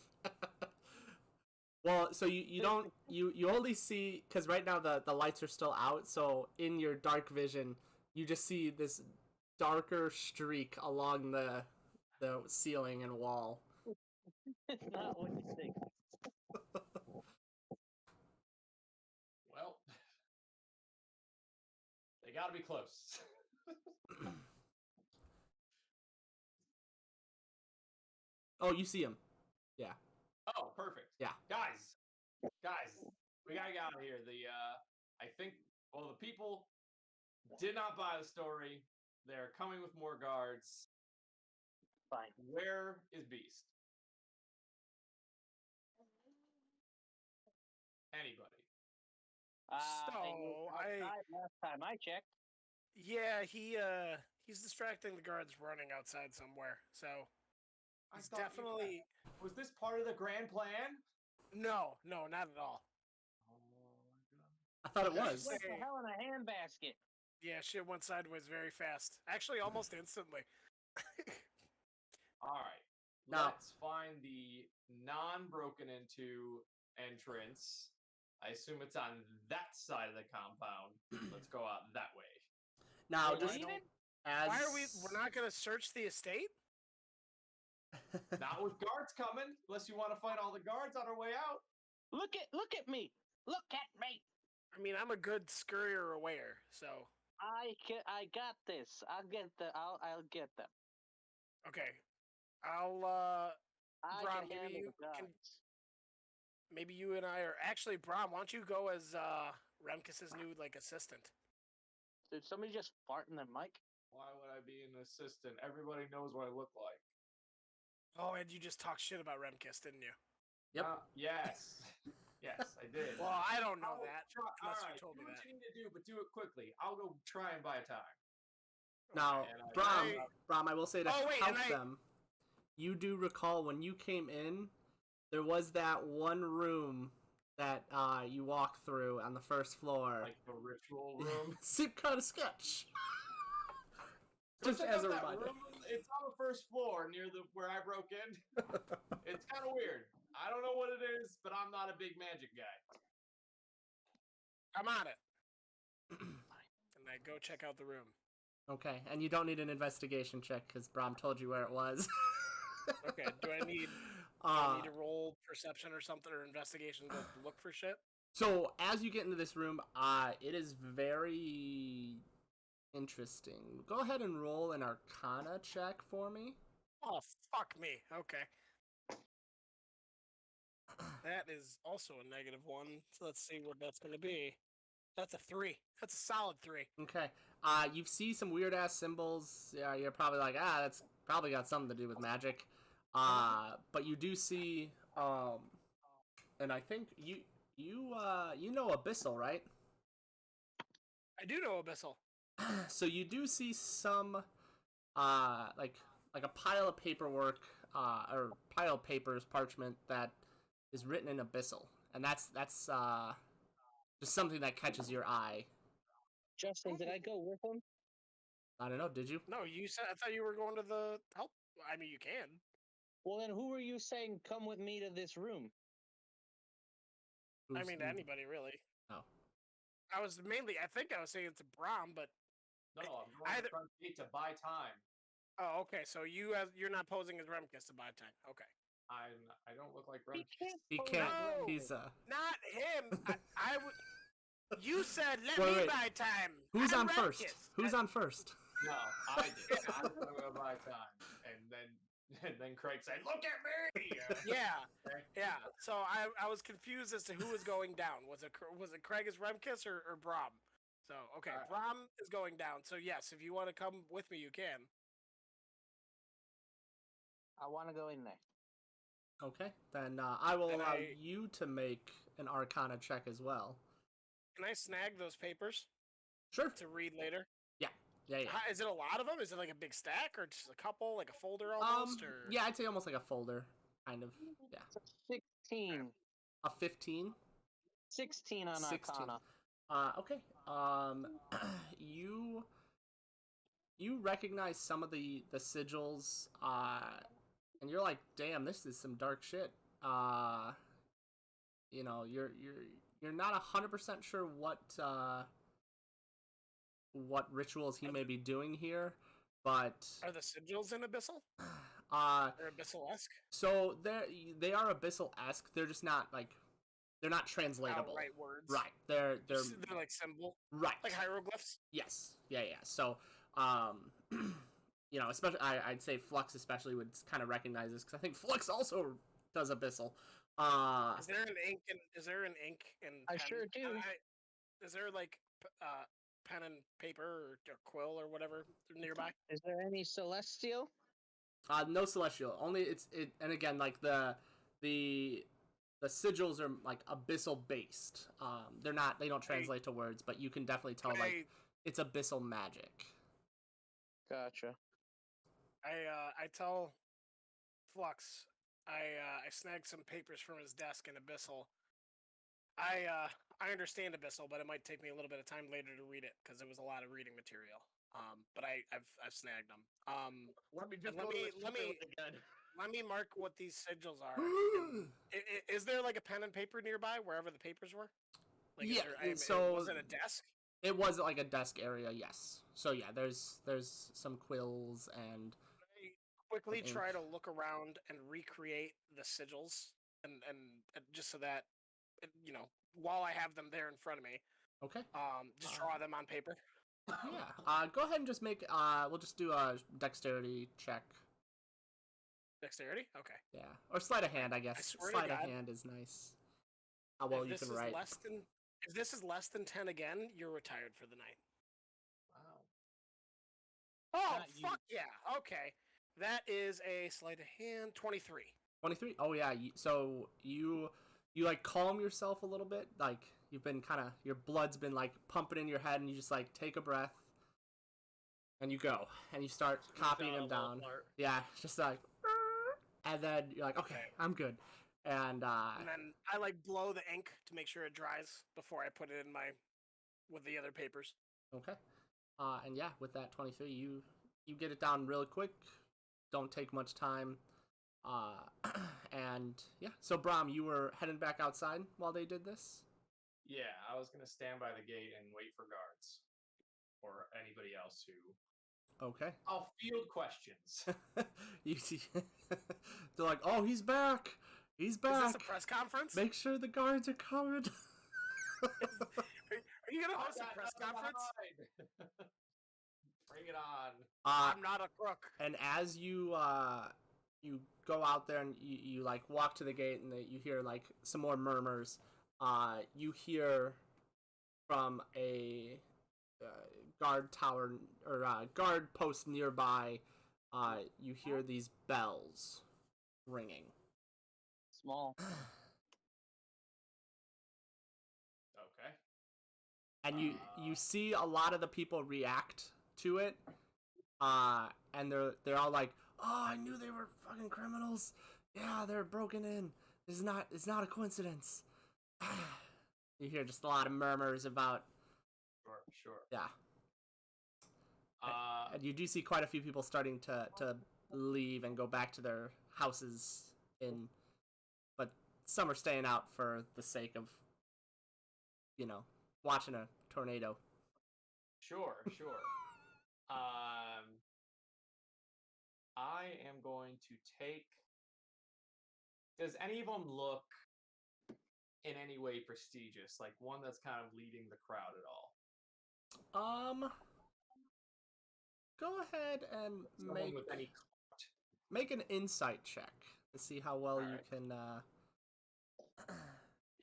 Well, so you don't you only see, because right now the lights are still out, so in your dark vision you just see this darker streak along the ceiling and wall. It's not what you think. Well, they gotta be close. Oh, you see him. Oh, perfect. Yeah. Guys, we gotta get out of here. I think, well, the people did not buy the story. They're coming with more guards. Fine. Where is Beast? Anybody? He was So, outside last time I checked. Yeah, he's distracting the guards running outside somewhere. So I he's thought you definitely was this part of the grand plan? no, not at all. Oh my god. I thought it Yes. was. What the hell in a handbasket? Yeah, shit went sideways very fast. Actually, almost instantly. All right. Now- Let's find the non-broken into entrance. I assume it's on that side of the compound. Let's go out that way. Now, We're just leaving? as Why are we? We're not gonna search the estate. Not with guards coming, unless you want to fight all the guards on our way out. Look at me. Look at me. I mean, I'm a good scurrier aware, so I got this. I'll get them. okay. I'll I Bron, can handle the can- guards. maybe you and I are actually Brom. Why don't you go as Remkis's new like assistant? Did somebody just fart in their mic? Why would I be an assistant? Everybody knows what I look like. Oh, and you just talked shit about Remkis, didn't you? Yep. Yes. Yes, I did. Well, I don't know I'll that. try- unless you alright, told me do what that. you need to do, but do it quickly. I'll go try and buy time. now, And I- Brom, I will say to Oh, wait, help and I- them. You do recall when you came in, there was that one room that you walk through on the first floor. Like the ritual room. Seemed kind of sketch. Just Just as a that reminder. room, it's on the first floor near where I broke in. It's kind of weird. I don't know what it is, but I'm not a big magic guy. I'm on it. And I go check out the room. Okay, and you don't need an investigation check because Brom told you where it was. Okay. Do I need to roll perception or something or investigation to look for shit? So as you get into this room, it is very interesting. Go ahead and roll an Arcana check for me. Oh, fuck me. Okay. That is also a -1. So let's see what that's going to be. That's a 3. That's a solid 3. Okay. You see some weird ass symbols. Yeah, you're probably like, that's probably got something to do with magic. But you do see, and I think you know Abyssal, right? I do know Abyssal. So you do see some, like a pile of paperwork, or pile of papers, parchment that is written in Abyssal, and that's just something that catches your eye. Justin, did I go with him? I don't know. Did you? No, you said I thought you were going to the help. I mean, you can. Well, then who were you saying come with me to this room? I Who's- mean, to anybody really. Oh. I was saying it to Brom, but No, I'm going to Either- the front gate to buy time. oh, okay. So you're not posing as Remkis to buy time. Okay. I don't look like He Ren. can't. He pose can't. as Remy. He's Not him. I would. You said let Wait, me wait. buy time. Who's I'm on first? Remkis. Who's on first? No, I did. I was going to buy time, and then Craig said, "Look at me." Yeah, Okay. yeah. So I was confused as to who was going down. Was it Craig as Remkis or Brom? So okay, Alright. Brom is going down. So yes, if you want to come with me, you can. I want to go in there. Okay, then I will And allow I- you to make an Arcana check as well. Can I snag those papers Sure. to read later? Yeah, yeah. Is it a lot of them? Is it like a big stack or just a couple, like a folder almost? Or Yeah, I'd say almost like a folder, kind of. Yeah, It's a 16. a 15. 16 on 16. Arcana. Okay. You recognize some of the sigils, and you're like, damn, this is some dark shit. You know, you're not 100% sure what rituals he may be doing here, but Are the sigils in Abyssal? uh, Or Abyssal-esque? so they are Abyssal-esque. They're just not like they're not translatable. Outright words. Right. They're They're like symbol, right. like hieroglyphs. Yes. Yeah. So you know, especially I'd say Flux especially would kind of recognize this because I think Flux also does Abyssal. Is there an ink and I pen? sure do. Is there like pen and paper or quill or whatever nearby? Is there any celestial? No celestial. Only it, and again like the sigils are like abyssal based. They don't translate to words, but you can definitely tell like it's abyssal magic. Gotcha. I tell Flux I snagged some papers from his desk in Abyssal. I understand Abyssal, but it might take me a little bit of time later to read it because it was a lot of reading material. But I've snagged them. Let me just let go me- to the let me- toilet again. Let me mark what these sigils are. And is there like a pen and paper nearby wherever the papers were? Like, Yeah, was it a desk? It was like a desk area, yes. So yeah, there's some quills and I quickly ink. try to look around and recreate the sigils, and just so that you know, while I have them there in front of me, okay. just draw them on paper. Yeah. Go ahead and just make. We'll just do a dexterity check. Dexterity? Okay. Yeah, or sleight of hand, I guess. swear to Sleight of God. hand is nice. How well If you this can is write. if this is less than 10 again, you're retired for the night. Wow. Oh, Not you. fuck yeah. Okay. That is a sleight of hand 23. 23. Oh yeah. So you like calm yourself a little bit. Like you've been kind of your blood's been like pumping in your head, and you just like take a breath, and you go, and you start copying them down. Yeah, just like, and then you're like, okay, I'm good, and And then I like blow the ink to make sure it dries before I put it in with the other papers. okay, and yeah, with that 23, you get it down really quick. Don't take much time. And yeah, so Brahm, you were heading back outside while they did this? Yeah, I was gonna stand by the gate and wait for guards or anybody else who. Okay. I'll field questions. You see, they're like, "Oh, he's back! He's Is back! this a press conference? Make sure the guards are coming." Are you gonna host a press conference? Bring it on. I'm not a crook. And as you go out there and you like walk to the gate and you hear like some more murmurs, you hear from a guard tower or guard post nearby, you hear these bells ringing. Small. Okay. And you see a lot of the people react to it, and they're all like, "Oh, I knew they were fucking criminals. Yeah, they're broken in. It's not a coincidence." You hear just a lot of murmurs about, Sure. yeah. And you do see quite a few people starting to leave and go back to their houses but some are staying out for the sake of, watching a tornado. Sure. I am going to take. Does any of them look in any way prestigious? Like one that's kind of leading the crowd at all? Go ahead and Someone with any make an insight check to see how well you Alright. can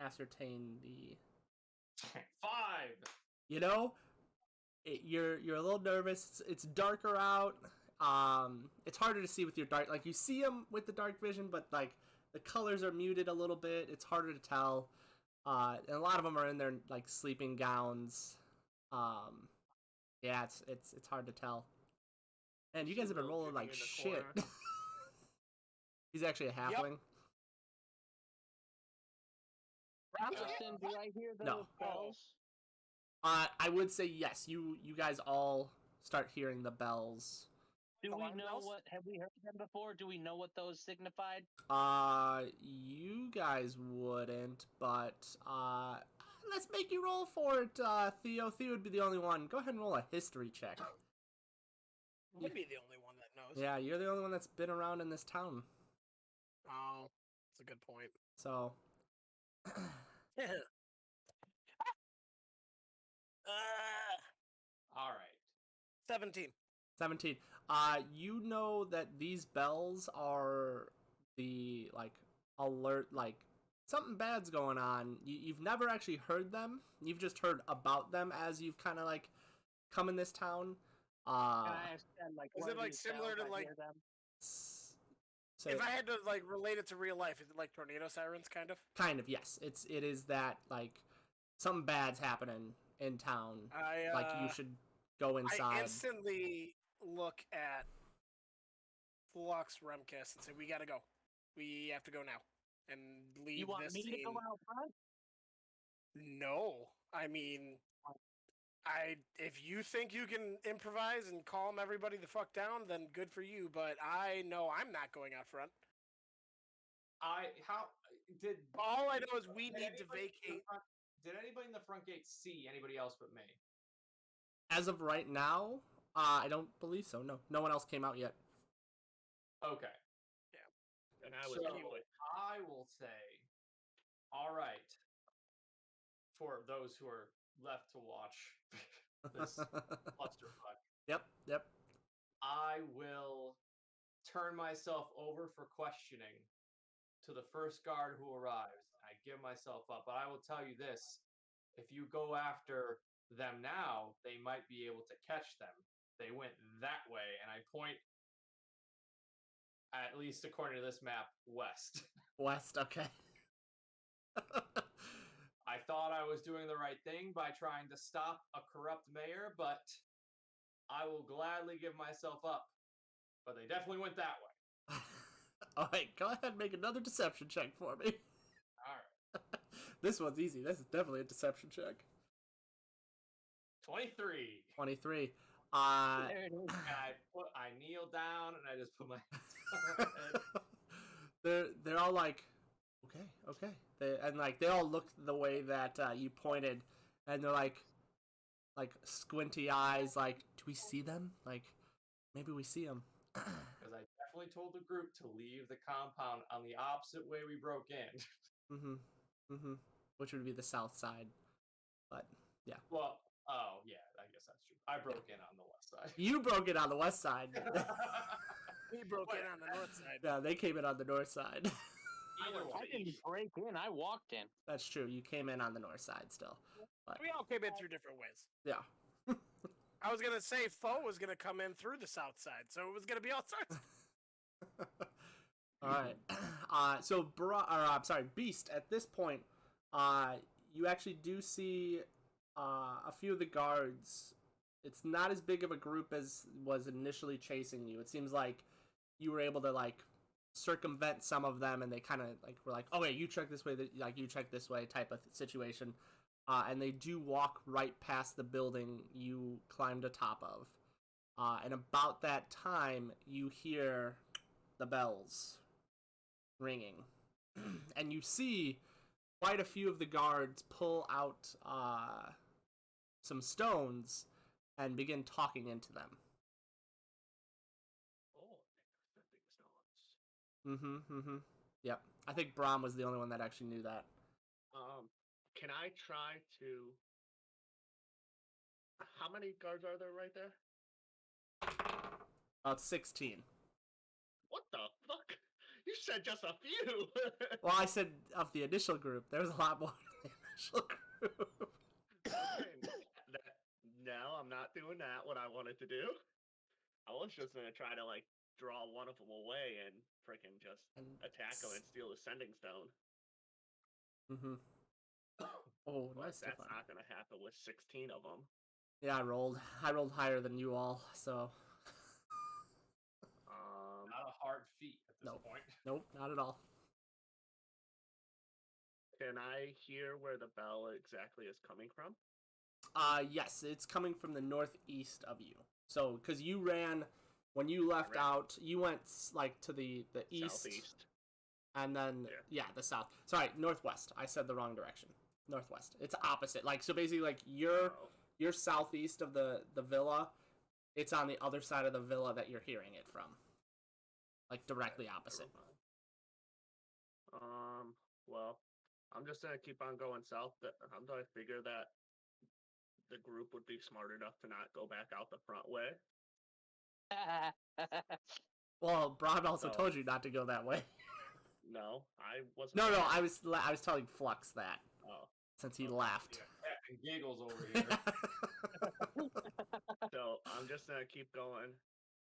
ascertain the. 5. You're a little nervous. It's darker out. It's harder to see with your dark. Like you see them with the dark vision, but like the colors are muted a little bit. It's harder to tell. And a lot of them are in their like sleeping gowns. Yeah, it's hard to tell. And you guys have been Little rolling Jimmy like in the shit. corner. He's actually a halfling. Justin, do I hear those No. bells? I would say yes. You guys all start hearing the bells. Do we Alarm know bells? what? Have we heard them before? Do we know what those signified? You guys wouldn't, but let's make you roll for it, Theo. Theo would be the only one. Go ahead and roll a history check. Would be the only one that knows. Yeah, you're the only one that's been around in this town. Oh, that's a good point. So, All right. 17. 17. You know that these bells are the, like, alert, like, something bad's going on. You've never actually heard them. You've just heard about them as you've kind of, like, come in this town. Can I ask them, like, Is one it, of like, these similar bells, to, I like- hear them? Say, If I had to like relate it to real life, is it like tornado sirens, kind of? kind of, yes. It is that, like, something bad's happening in town. Like, you should go inside. I instantly look at Flux Remkis and say, "We gotta go. We have to go now and leave You want this me to scene." go out front? No, I mean, if you think you can improvise and calm everybody the fuck down, then good for you. But I know I'm not going out front. All I know is we did need to anybody in the vacate. did anybody in the front gate see anybody else but me? As of right now, I don't believe so. No, no one else came out yet. Okay. And I was So anyway. I will say, all right, for those who are left to watch this clusterfuck, Yep. I will turn myself over for questioning to the first guard who arrives. I give myself up, but I will tell you this: if you go after them now, they might be able to catch them. They went that way, and I point, at least according to this map, west. West, okay. I thought I was doing the right thing by trying to stop a corrupt mayor, but I will gladly give myself up. But they definitely went that way. Alright, go ahead and make another deception check for me. All right. This one's easy. This is definitely a deception check. 23. 23. There it is. And I kneel down and I just put my hands on my head. They're all like, okay. They all look the way that you pointed, and they're like squinty eyes, like, do we see them? Like, maybe we see them. Because I definitely told the group to leave the compound on the opposite way we broke in. Which would be the south side, but yeah. Well, oh yeah, I guess that's true. I broke in on the west side. You broke it on the west side. We broke in on the north side. Yeah, they came in on the north side. Either I way. didn't break in. I walked in. That's true. You came in on the north side still. We all came in through different ways. Yeah. I was gonna say Foe was gonna come in through the south side, so it was gonna be all sorts. All right. So Beast. At this point, you actually do see a few of the guards. It's not as big of a group as was initially chasing you. It seems like you were able to like circumvent some of them, and they kind of like were like, "Oh wait, you check this way." Like you check this way, type of situation. And they do walk right past the building you climbed atop of. And about that time, you hear the bells ringing. And you see quite a few of the guards pull out some stones and begin talking into them. Oh, stepping stones. Yep. I think Brahm was the only one that actually knew that. Can I try to? How many guards are there right there? About 16. What the fuck? You said just a few. Well, I said of the initial group. There was a lot more in the initial group. No, I'm not doing that. What I wanted to do, I was just gonna try to like draw one of them away and freaking just And attack them and steal the sending stone. Oh, But nice. that's Stefan. not gonna happen with 16 of them. Yeah, I rolled higher than you all, so Not a hard feat at this Nope. point. nope, not at all. Can I hear where the bell exactly is coming from? Yes, it's coming from the northeast of you. So, because you ran when you left ran. out, you went like to the east, Southeast. and then Yeah. the south. Sorry, northwest. I said the wrong direction. Northwest. It's opposite. Like, so basically, like, you're southeast of the villa. It's on the other side of the villa that you're hearing it from. Like, directly opposite. Well, I'm just gonna keep on going south. Until I figure that the group would be smart enough to not go back out the front way. Well, Braun also So- told you not to go that way. No, I wasn't. No, there. I was telling Flux that Oh, since he Okay. laughed. Captain Giggles over here. so I'm just gonna keep going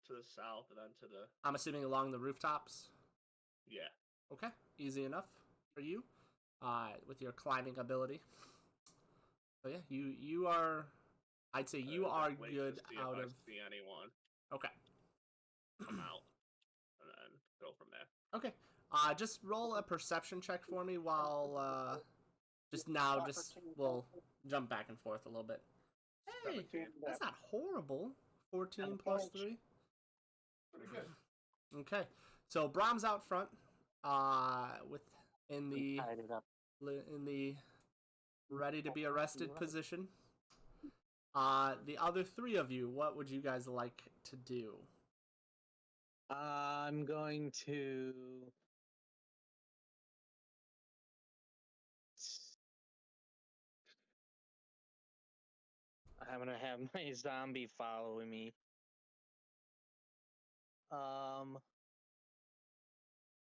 to the south and then to the I'm assuming along the rooftops. yeah. Okay, easy enough for you, with your climbing ability. So yeah, you are. I'd say you are Wait to good see out if of. I see anyone Okay. come out, and then go from there. Okay. Just roll a perception check for me while we'll jump back and forth a little bit. Hey, 17. that's not horrible. 14 plus 3. Pretty good. Okay. So Brahm's out front, in the Tied it up. ready to be arrested position. The other 3 of you, what would you guys like to do? I'm going to. I'm gonna have my zombie following me.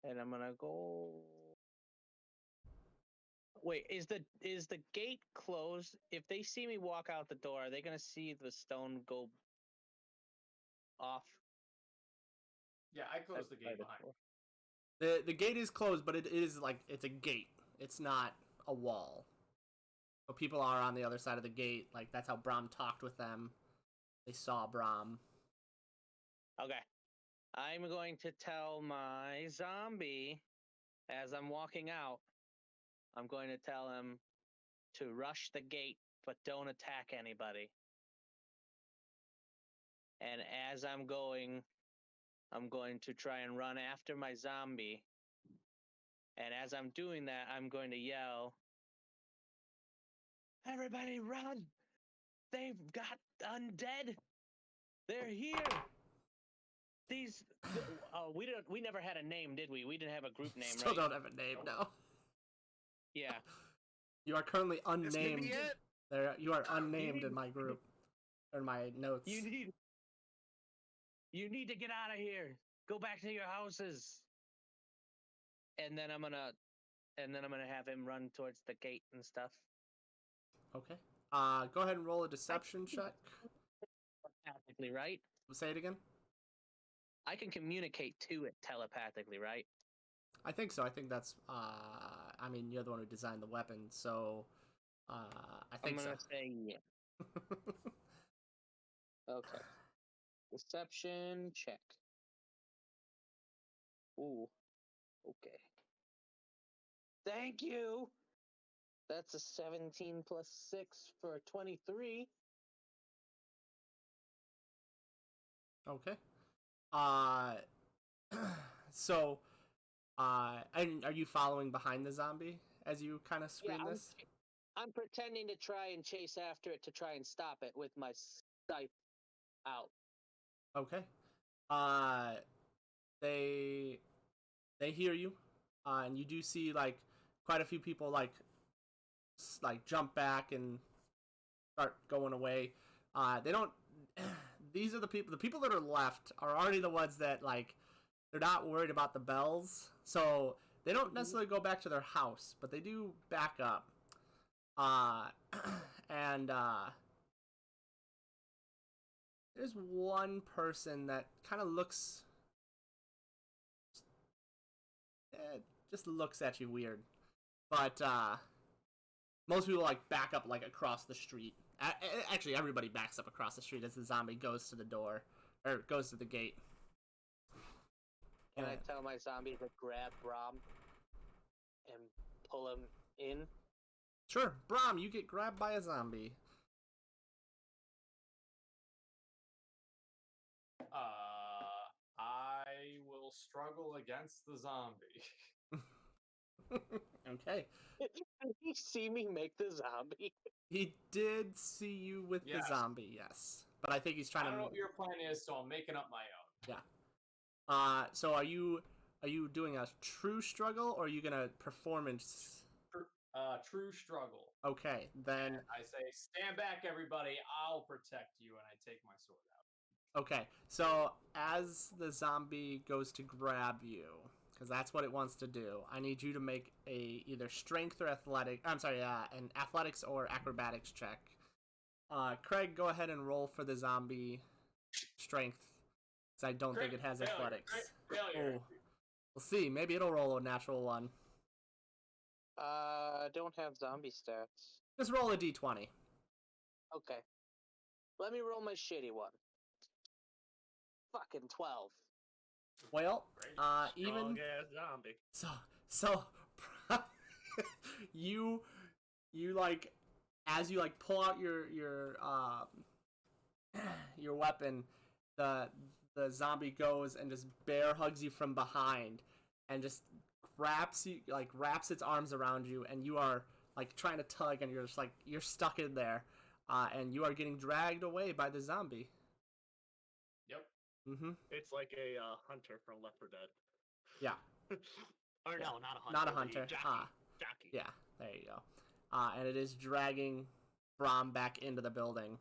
And I'm gonna go. Wait, is the gate closed? If they see me walk out the door, are they gonna see the stone go off? Yeah, I closed the by gate the behind. door? The gate is closed, but it is like it's a gate. It's not a wall. So people are on the other side of the gate. Like that's how Brahm talked with them. They saw Brahm. Okay. I'm going to tell my zombie as I'm walking out, I'm going to tell him to rush the gate, but don't attack anybody. And as I'm going to try and run after my zombie. And as I'm doing that, I'm going to yell, "Everybody run! They've got undead! They're here!" We never had a name, did we? We didn't have a group name, Still right? don't have a name now. Yeah. You are currently This could unnamed. be it. There, you are unnamed in my group, or my notes. You need to get out of here. Go back to your houses. And then I'm gonna have him run towards the gate and stuff. Okay. Go ahead and roll a deception check. Telepathically, right? Say it again. I can communicate to it telepathically, right? I think so. I think that's. I mean, you're the one who designed the weapon, so. I I'm think gonna so. say yeah. Okay. Deception check. Ooh. Okay. Thank you. That's a 17 plus 6 for a 23. Okay. So, and are you following behind the zombie as you kind of scream this? I'm pretending to try and chase after it to try and stop it with my scythe out. Okay. They hear you, and you do see like quite a few people like jump back and start going away. They don't. These are the people. The people that are left are already the ones that like they're not worried about the bells, so they don't necessarily go back to their house, but they do back up. And there's one person that kind of looks, just looks at you weird, but most people like back up like across the street. Actually, everybody backs up across the street as the zombie goes to the door or goes to the gate. Can I tell my zombie to grab Brahm and pull him in? Sure, Brahm, you get grabbed by a zombie. I will struggle against the zombie. Okay. Did he see me make the zombie? He did see you with Yes. the zombie, yes. But I think he's I trying don't know to. what your plan is, so I'm making up my own. So are you doing a true struggle or are you gonna performance? True struggle. Okay, then. I say, stand back, everybody. I'll protect you, and I take my sword out. Okay, so as the zombie goes to grab you, because that's what it wants to do, I need you to make a either strength or an athletics or acrobatics check. Craig, go ahead and roll for the zombie strength, because I don't think it has Failure, athletics. failure. Oh, we'll see. Maybe it'll roll a natural one. Don't have zombie stats. Just roll a d20. Okay. Let me roll my shitty one. Fucking 12. Well, even Strong-ass zombie. so you like as you like pull out your weapon, the zombie goes and just bear hugs you from behind and just wraps its arms around you, and you are like trying to tug and you're just like you're stuck in there, and you are getting dragged away by the zombie. Yep. Mm-hmm. It's like a hunter from Left 4 Dead. Yeah. Or no, not a hunter. Not a the hunter. Jockey. Yeah, there you go. And it is dragging Brom back into the building.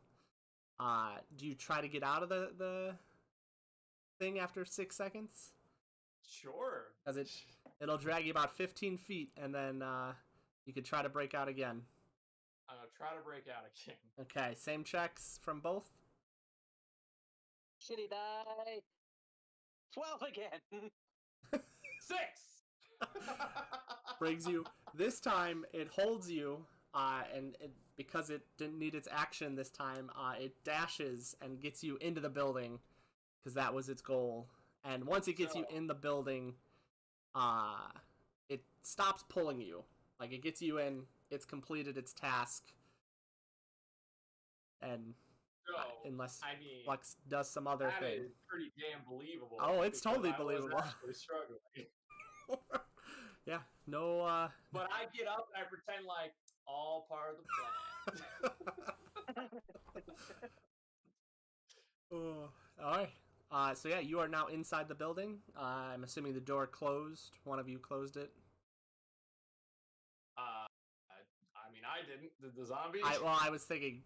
Do you try to get out of the thing after 6 seconds? Sure. Because it'll drag you about 15 feet, and then you could try to break out again. I'm gonna try to break out again. Okay, same checks from both. Shitty die. 12 again. 6. Brings you. This time, it holds you, and because it didn't need its action this time, it dashes and gets you into the building, because that was its goal. And once it gets you in the building, it stops pulling you. Like, it gets you in, it's completed its task. And unless I mean, Flex does some other that thing. is pretty damn believable. Oh, it's because totally I was believable. actually struggling. Yeah, no, But I get up and I pretend like all part of the plan. Oh, alright. So yeah, you are now inside the building. I'm assuming the door closed. One of you closed it. I mean, I didn't. Did the zombies? I was thinking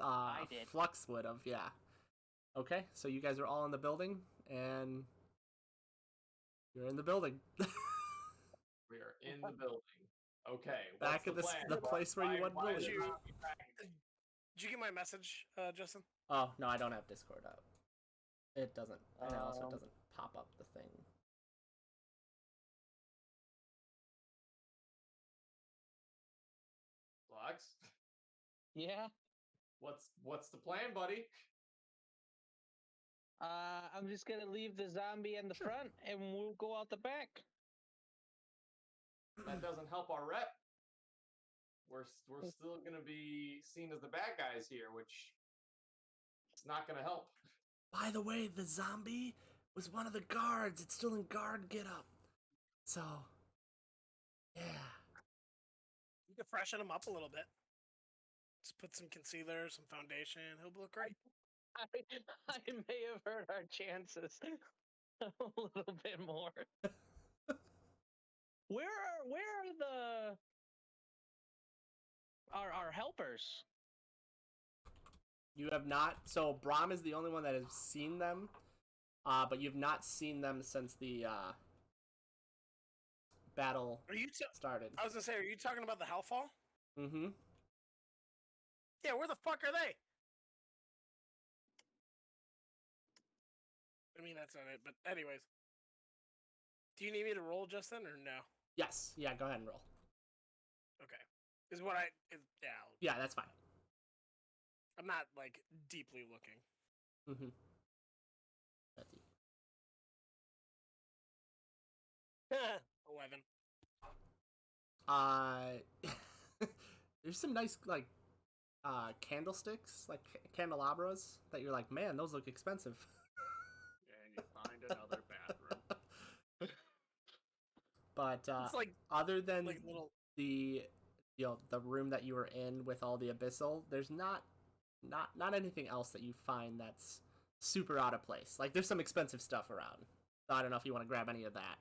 I did. Flux would have, yeah. Okay, so you guys are all in the building, and you're in the building. We are in the building. Okay. Back what's at the plan? place where you wanted to why live. is the zombie back? Did you get my message, Justin? Oh, no, I don't have Discord up. It doesn't. And it also Um, doesn't pop up the thing. Flux? Yeah. What's the plan, buddy? I'm just gonna leave the zombie in the front and we'll go out the back. That doesn't help our rep. We're still gonna be seen as the bad guys here, which it's not gonna help. By the way, the zombie was one of the guards. It's still in guard getup. So, yeah. You can freshen him up a little bit. Just put some concealer, some foundation. He'll look great. I may have hurt our chances a little bit more. Where are our helpers? You have not. So Brahm is the only one that has seen them, but you've not seen them since the battle Are you? started. I was gonna say, are you talking about the Hellfall? Mm-hmm. Yeah, where the fuck are they? I mean, that's not it. But anyways, do you need me to roll, Justin, or no? Yes. Yeah. Go ahead and roll. Okay, is what I yeah. Yeah, that's fine. I'm not like deeply looking. Mm-hmm. 11. There's some nice like candlesticks, like candelabras that you're like, man, those look expensive. And you find another bathroom. But It's like other than little. the the room that you were in with all the abyssal, there's not anything else that you find that's super out of place. Like there's some expensive stuff around. So I don't know if you want to grab any of that.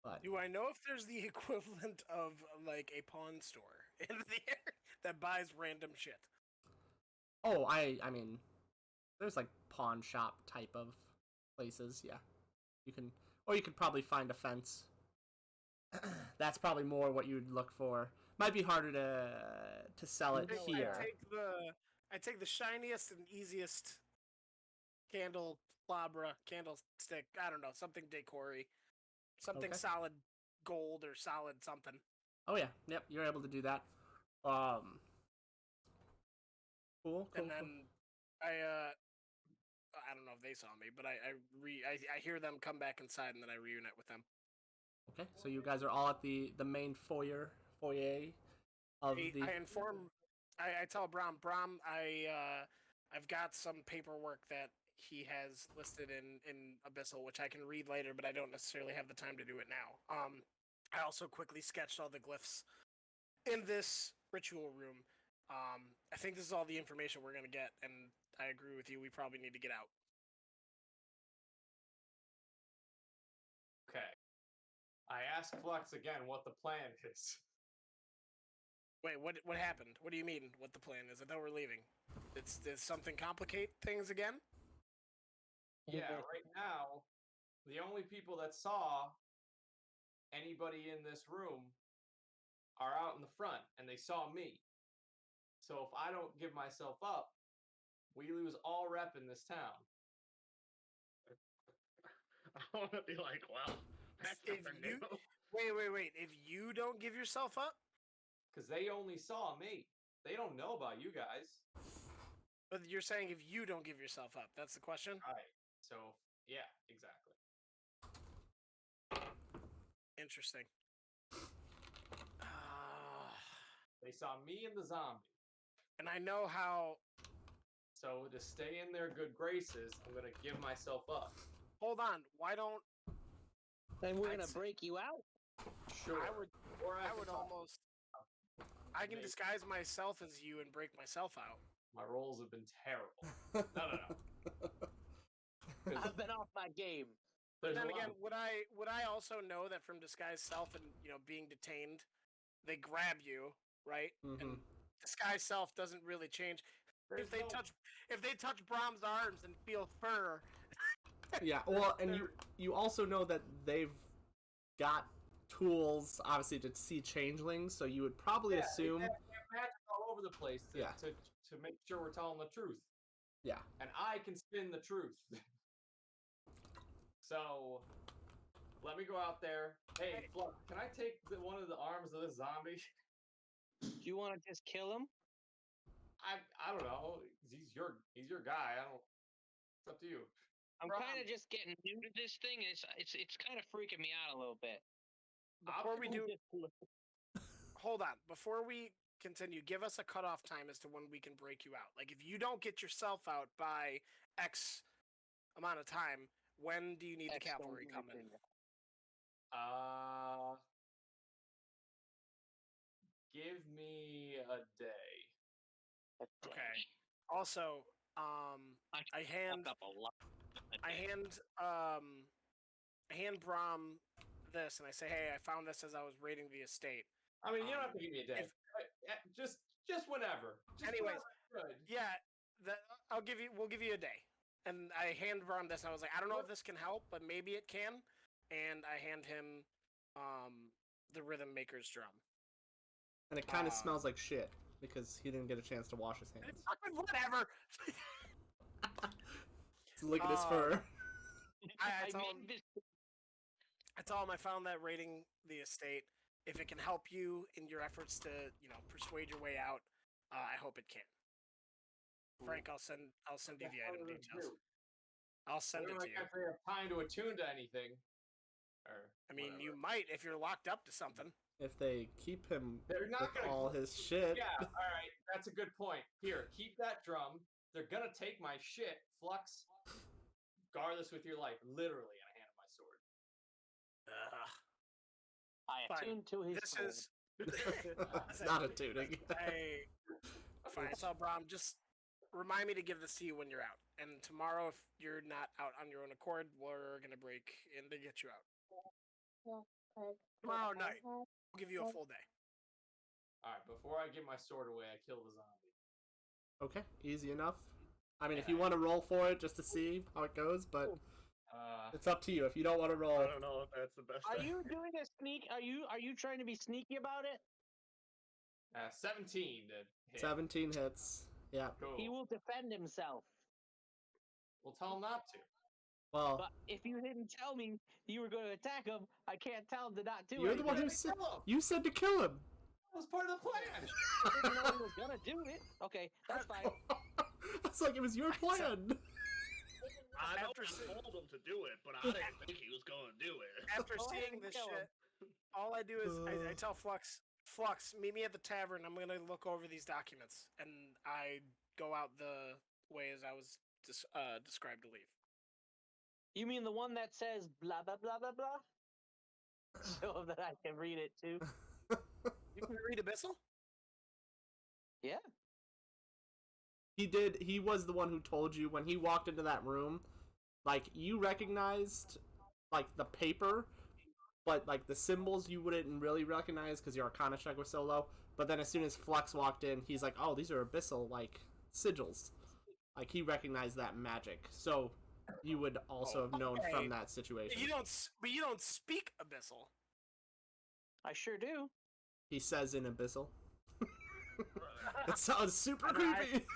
But Do I know if there's the equivalent of like a pawn store in there that buys random shit? oh, I mean, there's like pawn shop type of places. Yeah, you can, or you could probably find a fence. That's probably more what you'd look for. Might be harder to sell it here. I take the shiniest and easiest candlestick. I don't know, something decory, something Okay. solid gold or solid something. Oh yeah, yep, you're able to do that. Cool. And then I don't know if they saw me, but I hear them come back inside, and then I reunite with them. Okay, so you guys are all at the main foyer of the. I tell Brom, I've got some paperwork that he has listed in Abyssal, which I can read later, but I don't necessarily have the time to do it now. I also quickly sketched all the glyphs in this ritual room. I think this is all the information we're gonna get, and I agree with you. We probably need to get out. Okay. I ask Flux again what the plan is. Wait, what happened? What do you mean? What the plan is? I thought we're leaving. Did something complicate things again? Yeah, right now, the only people that saw anybody in this room are out in the front, and they saw me. So if I don't give myself up, we lose all rep in this town. I want to be like, well, that's If nothing you- new. Wait. If you don't give yourself up, Because they only saw me. They don't know about you guys. but you're saying if you don't give yourself up, that's the question. Right. So, yeah, exactly. Interesting. They saw me and the zombie. And I know how. So to stay in their good graces, I'm going to give myself up. Hold on. Why don't Then we're I'd gonna say- break you out. Sure. I would? Or I can would talk- almost. I can Maybe. disguise myself as you and break myself out. My rolls have been terrible. No. I've been off my game. There's Then a lot again, of- would I also know that from disguise self and being detained, they grab you, right? Mhm. And disguise self doesn't really change. there's If they no- touch Brom's arms and feel fur, Yeah, well, and you also know that they've got tools, obviously, to see changelings. So you would probably Yeah, assume. They have magic all over the place to, Yeah. to make sure we're telling the truth. Yeah. And I can spin the truth. So, let me go out there. Hey, Flux, can I take one of the arms of this zombie? Do you want to just kill him? I don't know. He's your guy. I don't. It's up to you. I'm Bro, kind of just getting new to this thing. It's kind of freaking me out a little bit. before we do, Just- hold on. Before we continue, give us a cutoff time as to when we can break you out. Like, if you don't get yourself out by X amount of time, when do you need the X don't cavalry do coming? anything. Give me a day. Okay. Also, I hand Fuck up a lot. I hand Brom this, and I say, "Hey, I found this as I was raiding the estate." I mean, you don't have to give me a day. Just whenever. Just Anyways, whenever. Good. Yeah, we'll give you a day. And I hand Brom this, and I was like, I don't know if this can help, but maybe it can. And I hand him the Rhythm Maker's drum. And it kind of smells like shit because he didn't get a chance to wash his hands. Fucking whatever. Look at his fur. I I tell him, made this. I tell him I found that raiding the estate. If it can help you in your efforts to, persuade your way out, I hope it can. Frank, I'll send you the item details. I'll send it Whenever to I you. can't have time to attune to anything. Or I mean, whatever. you might if you're locked up to something. If they keep him They're not with gonna all his shit. Yeah, all right, that's a good point. Here, keep that drum. They're gonna take my shit, Flux. Guard this with your life, literally. And I hand him my sword. Ugh. Fine. Attuned to his This cold. is It's not a tuning. fine. So Brom, just remind me to give this to you when you're out. And tomorrow, if you're not out on your own accord, we're gonna break in to get you out. Tomorrow night, we'll give you a full day. All right, before I give my sword away, I kill the zombie. Okay, easy enough. I mean, if you want to roll for it just to see how it goes, but it's up to you. If you don't want to roll, I don't know if that's the best. Are you doing a sneak? Are you trying to be sneaky about it? 17 to hit. 17 hits. Yeah. Cool. He will defend himself. We'll tell him not to. Well, But if you didn't tell me you were going to attack him, I can't tell him to not do it. you're the one who said you said to kill him. That was part of the plan. I didn't know he was going to do it. Okay, that's fine. It's like it was your plan. I know After I told him to do it, but I didn't think he was going to do it. After Go ahead seeing and this kill him. shit, all I do is I tell Flux, meet me at the tavern. I'm gonna look over these documents, and I go out the way as I was described to leave. You mean the one that says blah, blah, blah, blah, blah? So that I can read it too. You can read Abyssal? Yeah. He did. He was the one who told you when he walked into that room. Like, you recognized, like, the paper, but, like, the symbols you wouldn't really recognize because your Arcana check was so low. But then as soon as Flux walked in, he's like, oh, these are Abyssal, like, sigils. Like, he recognized that magic. So you would also have known okay. from that situation. But you don't speak Abyssal. I sure do. He says in Abyssal. It sounds super And then I- creepy.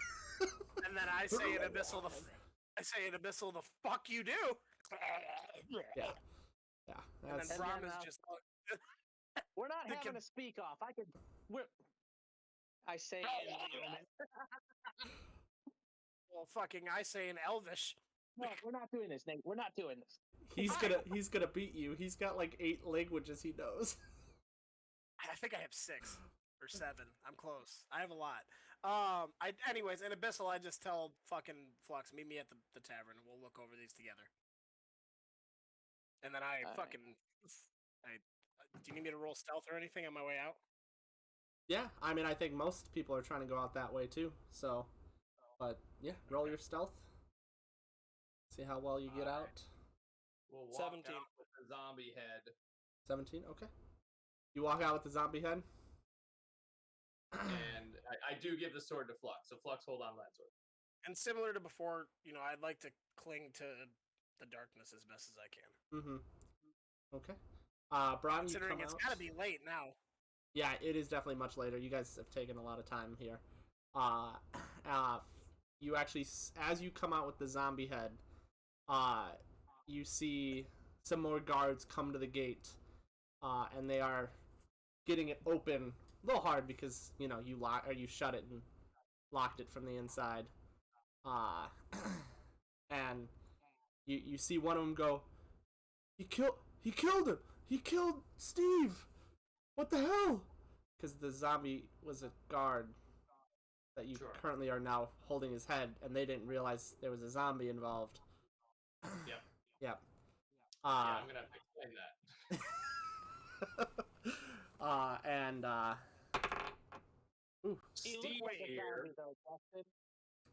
And then I say in Abyssal the fuck you do. Yeah. Yeah. And That's, then Brom then, is uh, just We're not Think having of- a speak off. I say in Roman. well, fucking I say in Elvish. No, we're not doing this, Nate. We're not doing this. he's gonna beat you. He's got like 8 languages he knows. I think I have 6 or 7. I'm close. I have a lot. Anyways, in Abyssal, I just tell fucking Flux, meet me at the tavern, and we'll look over these together. And then I Alright. fucking, do you need me to roll stealth or anything on my way out? Yeah, I mean, I think most people are trying to go out that way too. So, but yeah, roll your stealth. See how well you get out. We'll walk 17. out with the zombie head. 17. Okay. You walk out with the zombie head. And I do give the sword to Flux. So Flux, hold on to that sword. And similar to before, I'd like to cling to the darkness as best as I can. Mm-hmm. Okay. Bron, you Considering come it's out. gotta be late now. Yeah, it is definitely much later. You guys have taken a lot of time here. You actually, as you come out with the zombie head, you see some more guards come to the gate, and they are getting it open a little hard because you shut it and locked it from the inside. And you see one of them go, he killed him. He killed Steve. What the hell? Because the zombie was a guard that you Sure. currently are now holding his head, and they didn't realize there was a zombie involved. Yep. Yep. Yeah, I'm gonna have to explain that. Ooh, He Steve looked like a here zombie, though, Justin.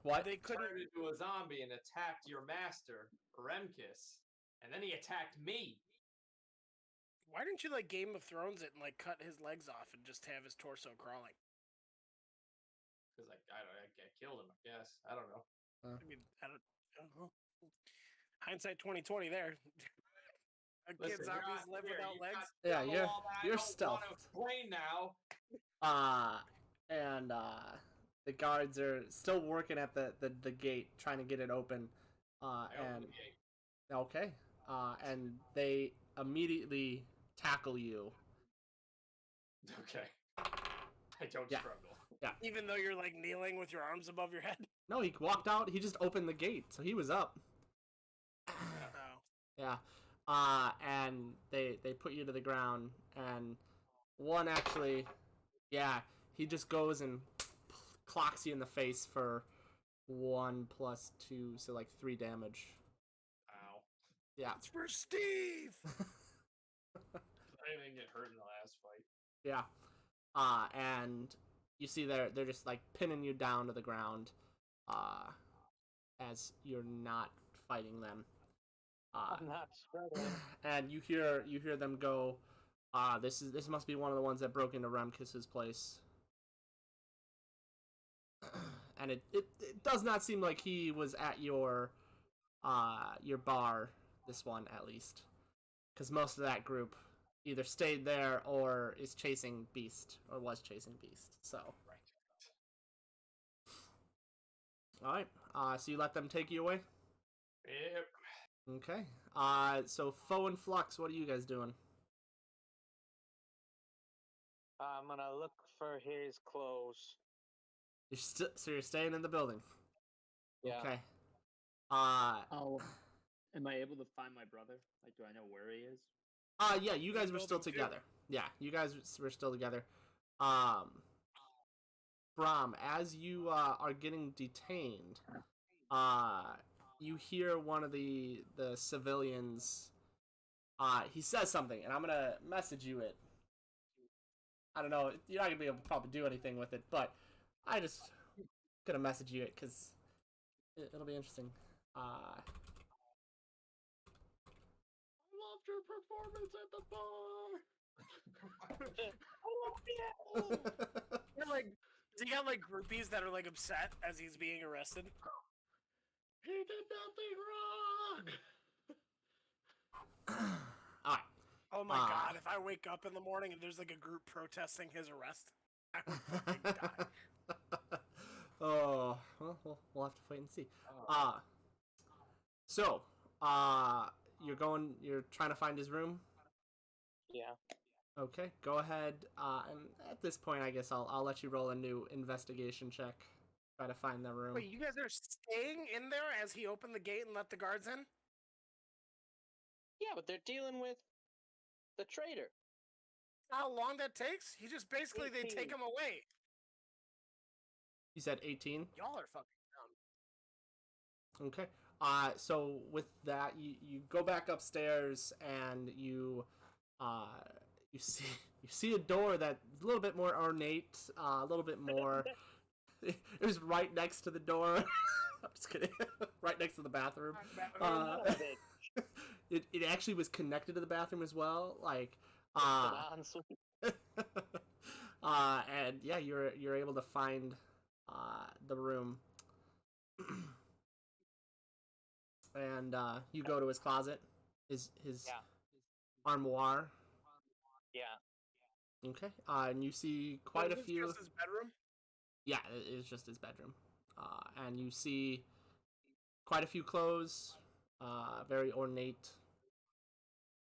what? They couldn't. turned into a zombie and attacked your master, Remkis, and then he attacked me. Why didn't you Game of Thrones it and cut his legs off and just have his torso crawling? Because I killed him. I guess I don't know. I mean, I don't know. Hindsight 2020 there. Listen, Kids zombies live without legs. Yeah, Double you're all that. I you're don't want stealthed. to explain now. And the guards are still working at the gate trying to get it open. I opened And the gate. okay. And they immediately tackle you. Okay. I don't Yeah. struggle. Even though you're kneeling with your arms above your head. No, he walked out. He just opened the gate, so he was up. Oh. Yeah. And they put you to the ground, and one actually, yeah, he just goes and clocks you in the face for 1 + 2, so 3 damage. Ow. Yeah. It's for Steve! Did anything get hurt in the last Yeah. And you see they're just like pinning you down to the ground, as you're not fighting them. I'm not struggling. And you hear them go, this must be one of the ones that broke into Remkis's place. And it does not seem like he was at your bar, this one at least, because most of that group either stayed there or is chasing Beast or was chasing Beast. So all right, so you let them take you away. Yep. Okay. So Foe and Flux, what are you guys doing? I'm gonna look for his clothes. So you're staying in the building. Yeah. Okay. Oh, am I able to find my brother? Like, do I know where he is? Yeah, you guys the were still building, too. together. Yeah, you guys were still together. Brom, as you are getting detained, you hear one of the civilians. He says something, and I'm gonna message you it. I don't know. You're not gonna be able to probably do anything with it, but I just gonna message you it because it'll be interesting. I loved your performance at the bar. You're like, does he got like groupies that are like upset as he's being arrested? He did nothing wrong. All right. Oh my god! If I wake up in the morning and there's like a group protesting his arrest, I would fucking die. Oh, well, we'll have to wait and see. So, you're trying to find his room? Yeah. Okay, go ahead. And at this point, I guess I'll let you roll a new investigation check. Try to find the room. Wait, you guys are staying in there as he opened the gate and let the guards in? Yeah, but they're dealing with the traitor. How long that takes? He just basically they take 18. him away. You said 18? Y'all are fucking dumb. Okay. So with that, you go back upstairs and you see a door that's a little bit more ornate, a little bit more. It was right next to the door. I'm just kidding. Right next to the bathroom. It actually was connected to the bathroom as well. Like, and yeah, you're able to find the room. And you go to his closet, his armoire. Yeah. Okay. And you see quite a Is this few. just his bedroom? Yeah, it's just his bedroom. And you see quite a few clothes, very ornate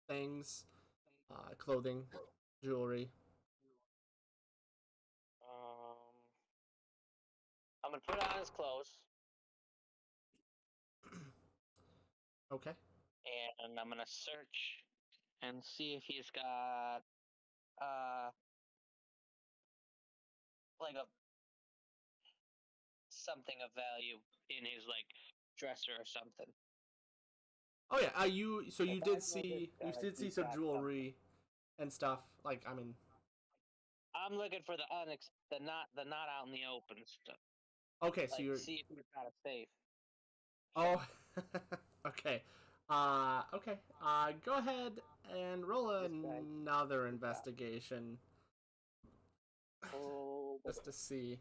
things, clothing, jewelry. I'm gonna put on his clothes. Okay. And I'm gonna search and see if he's got like something of value in his like dresser or something. Oh yeah, you If I did know see this guy, some he's got jewelry and stuff. Like, I mean, I'm looking for the not out in the open stuff. okay, so Like, you're see if he's got a safe. oh, okay, okay. Go ahead and roll another investigation Oh, just to see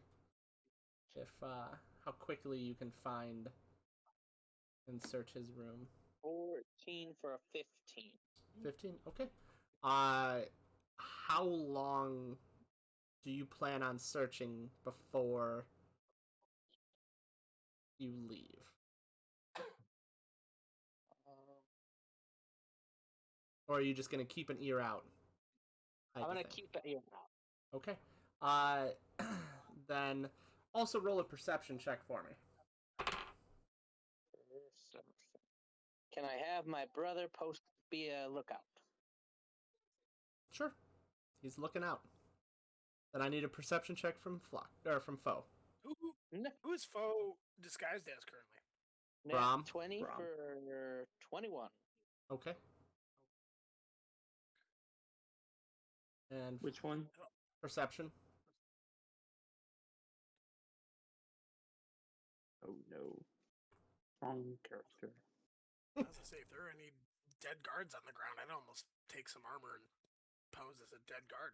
if how quickly you can find and search his room. 14 for a 15. 15. Okay. How long do you plan on searching before you leave? Or are you just gonna keep an ear out? I'm gonna keep it here now. Okay. Then also roll a perception check for me. Can I have my brother be a lookout? Sure. He's looking out. Then I need a perception check from from Foe. Who is Foe disguised as currently? Brom. 20 for 21. Okay. And Which one? perception. Oh no. Wrong character. I was gonna say, if there are any dead guards on the ground, I'd almost take some armor and pose as a dead guard.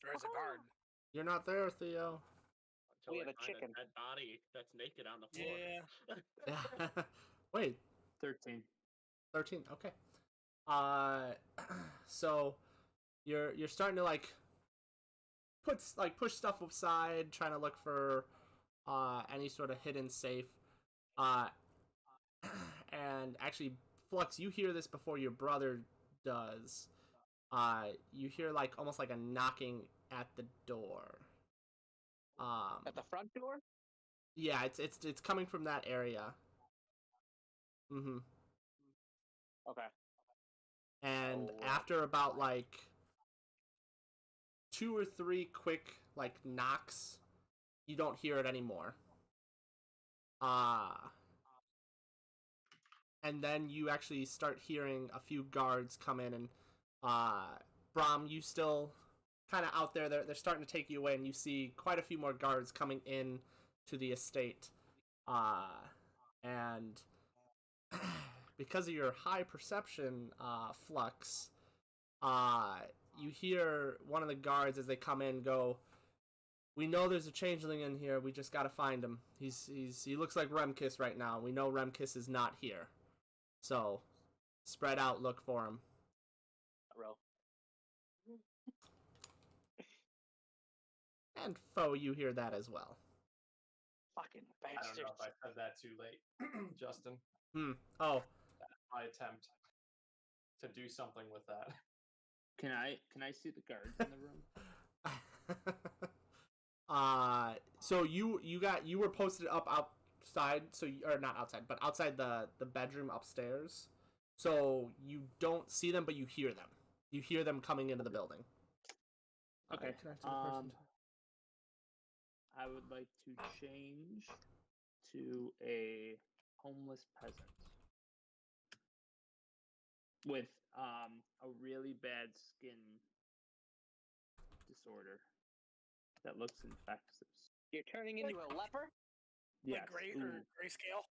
Or as a guard. You're not there, Theo. Until We they have a find chicken. dead body that's naked on the floor. Yeah. Wait, 13. 13. Okay. So you're starting to like push stuff aside, trying to look for any sort of hidden safe. And actually, Flux, you hear this before your brother does. You hear like almost like a knocking at the door. At the front door? Yeah, it's coming from that area. Mm-hmm. Okay. And Oh, after about like 2 or 3 quick like knocks, you don't hear it anymore. And then you actually start hearing a few guards come in, and Brahm, you still kind of out there. They're starting to take you away, and you see quite a few more guards coming in to the estate. And because of your high perception, Flux, you hear one of the guards as they come in go, "We know there's a changeling in here. We just gotta find him. He looks like Remkis right now. We know Remkis is not here. So, spread out, look for him." row. And Foe, you hear that as well. Fucking I don't bastards. know if I said that too late, Justin. Oh, My attempt to do something with that. Can I see the guards in the room? so you were posted up outside, or not outside, but outside the bedroom upstairs. So you don't see them, but you hear them. You hear them coming into the building. Okay. Connect to the person. I would like to change to a homeless peasant with a really bad skin disorder that looks infectious. You're turning into a leper? Yes. Like gray ooh, or grayscale.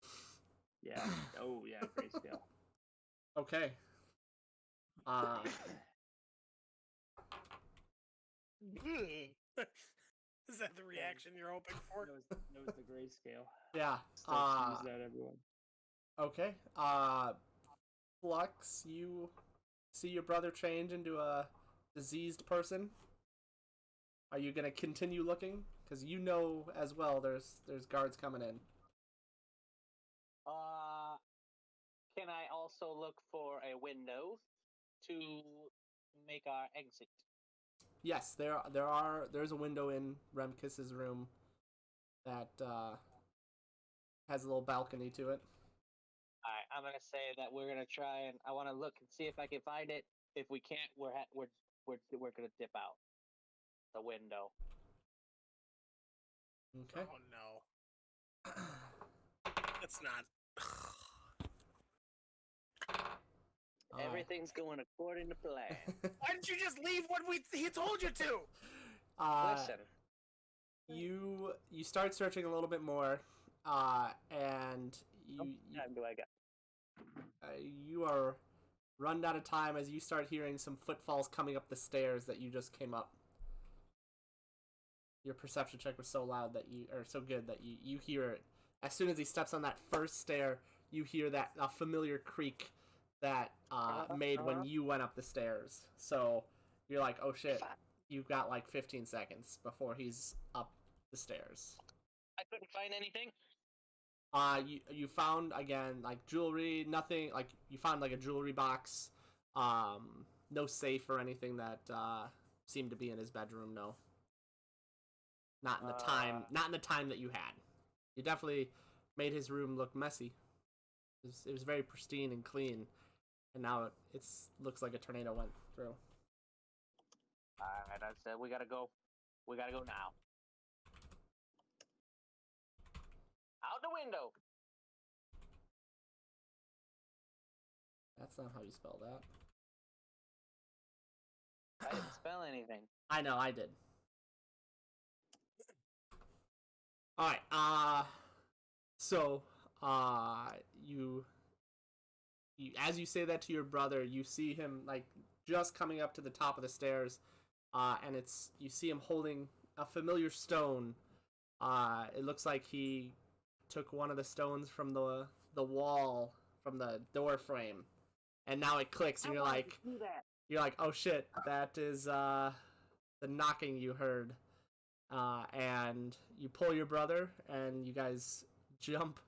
yeah. Oh yeah, grayscale. Okay. Is that the reaction you're hoping for? That was the grayscale. Yeah. Still use that, everyone. Okay. Flux, you see your brother change into a diseased person. Are you gonna continue looking? Because you know as well there's guards coming in. Can I also look for a window to make our exit? Yes, there's a window in Remkis's room that has a little balcony to it. Alright, I'm gonna say that we're gonna try and I want to look and see if I can find it. If we can't, we're gonna dip out the window. Okay. Oh no. That's not. Everything's going according to plan. Why didn't you just leave when he told you to? Listen, You start searching a little bit more, and how much time do I got? you are run out of time as you start hearing some footfalls coming up the stairs that you just came up. Your perception check was so loud that so good that you hear it. As soon as he steps on that first stair, you hear that familiar creak that made when you went up the stairs. So you're like, oh shit, you've got like 15 seconds before he's up the stairs. I couldn't find anything. You found again like jewelry, nothing like you found like a jewelry box, no safe or anything that seemed to be in his bedroom. No, not in the time that you had. You definitely made his room look messy. It was very pristine and clean, and now it looks like a tornado went through. Alright, I said we gotta go. We gotta go now. Out the window. That's not how you spell that. I didn't anything. I know, I did. Alright, so, you, as you say that to your brother, you see him, like, just coming up to the top of the stairs, and you see him holding a familiar stone. It looks like he took one of the stones from the wall, from the door frame, and now it clicks, and you're like, oh shit, that is, the knocking you heard. And you pull your brother, and you guys jump.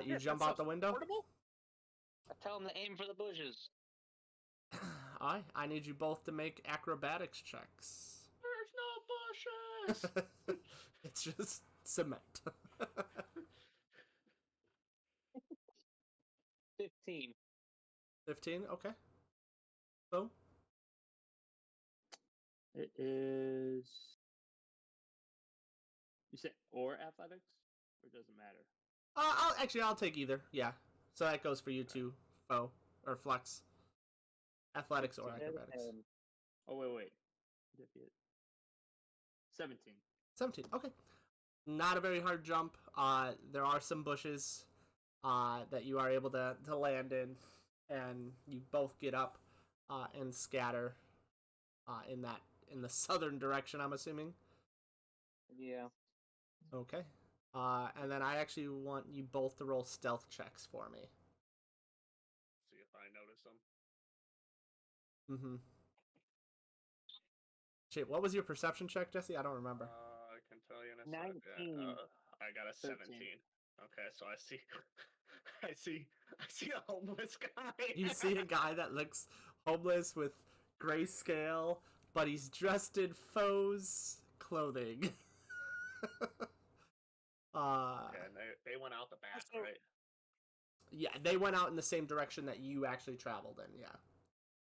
You jump out the window. Portable? I tell him to aim for the bushes. Alright, I need you both to make acrobatics checks. There's no bushes. It's just cement. 15. 15, okay. So, It is. You said or athletics, or does it matter? I'll take either. Yeah. So that goes for you too, Foe or Flux. Athletics or acrobatics. Oh wait. 17. 17. Okay. Not a very hard jump. There are some bushes that you are able to land in, and you both get up and scatter in the southern direction, I'm assuming. Yeah. Okay. And then I actually want you both to roll stealth checks for me. See if I notice them. Mm-hmm. Shit, what was your perception check, Jesse? I don't remember. I can tell you in a second. 19. I got a 17. 13. Okay, so I see, I see a homeless guy. You see a guy that looks homeless with grayscale, but he's dressed in Foe's clothing. Okay, and they went out the back, So- right? Yeah, they went out in the same direction that you actually traveled in. Yeah,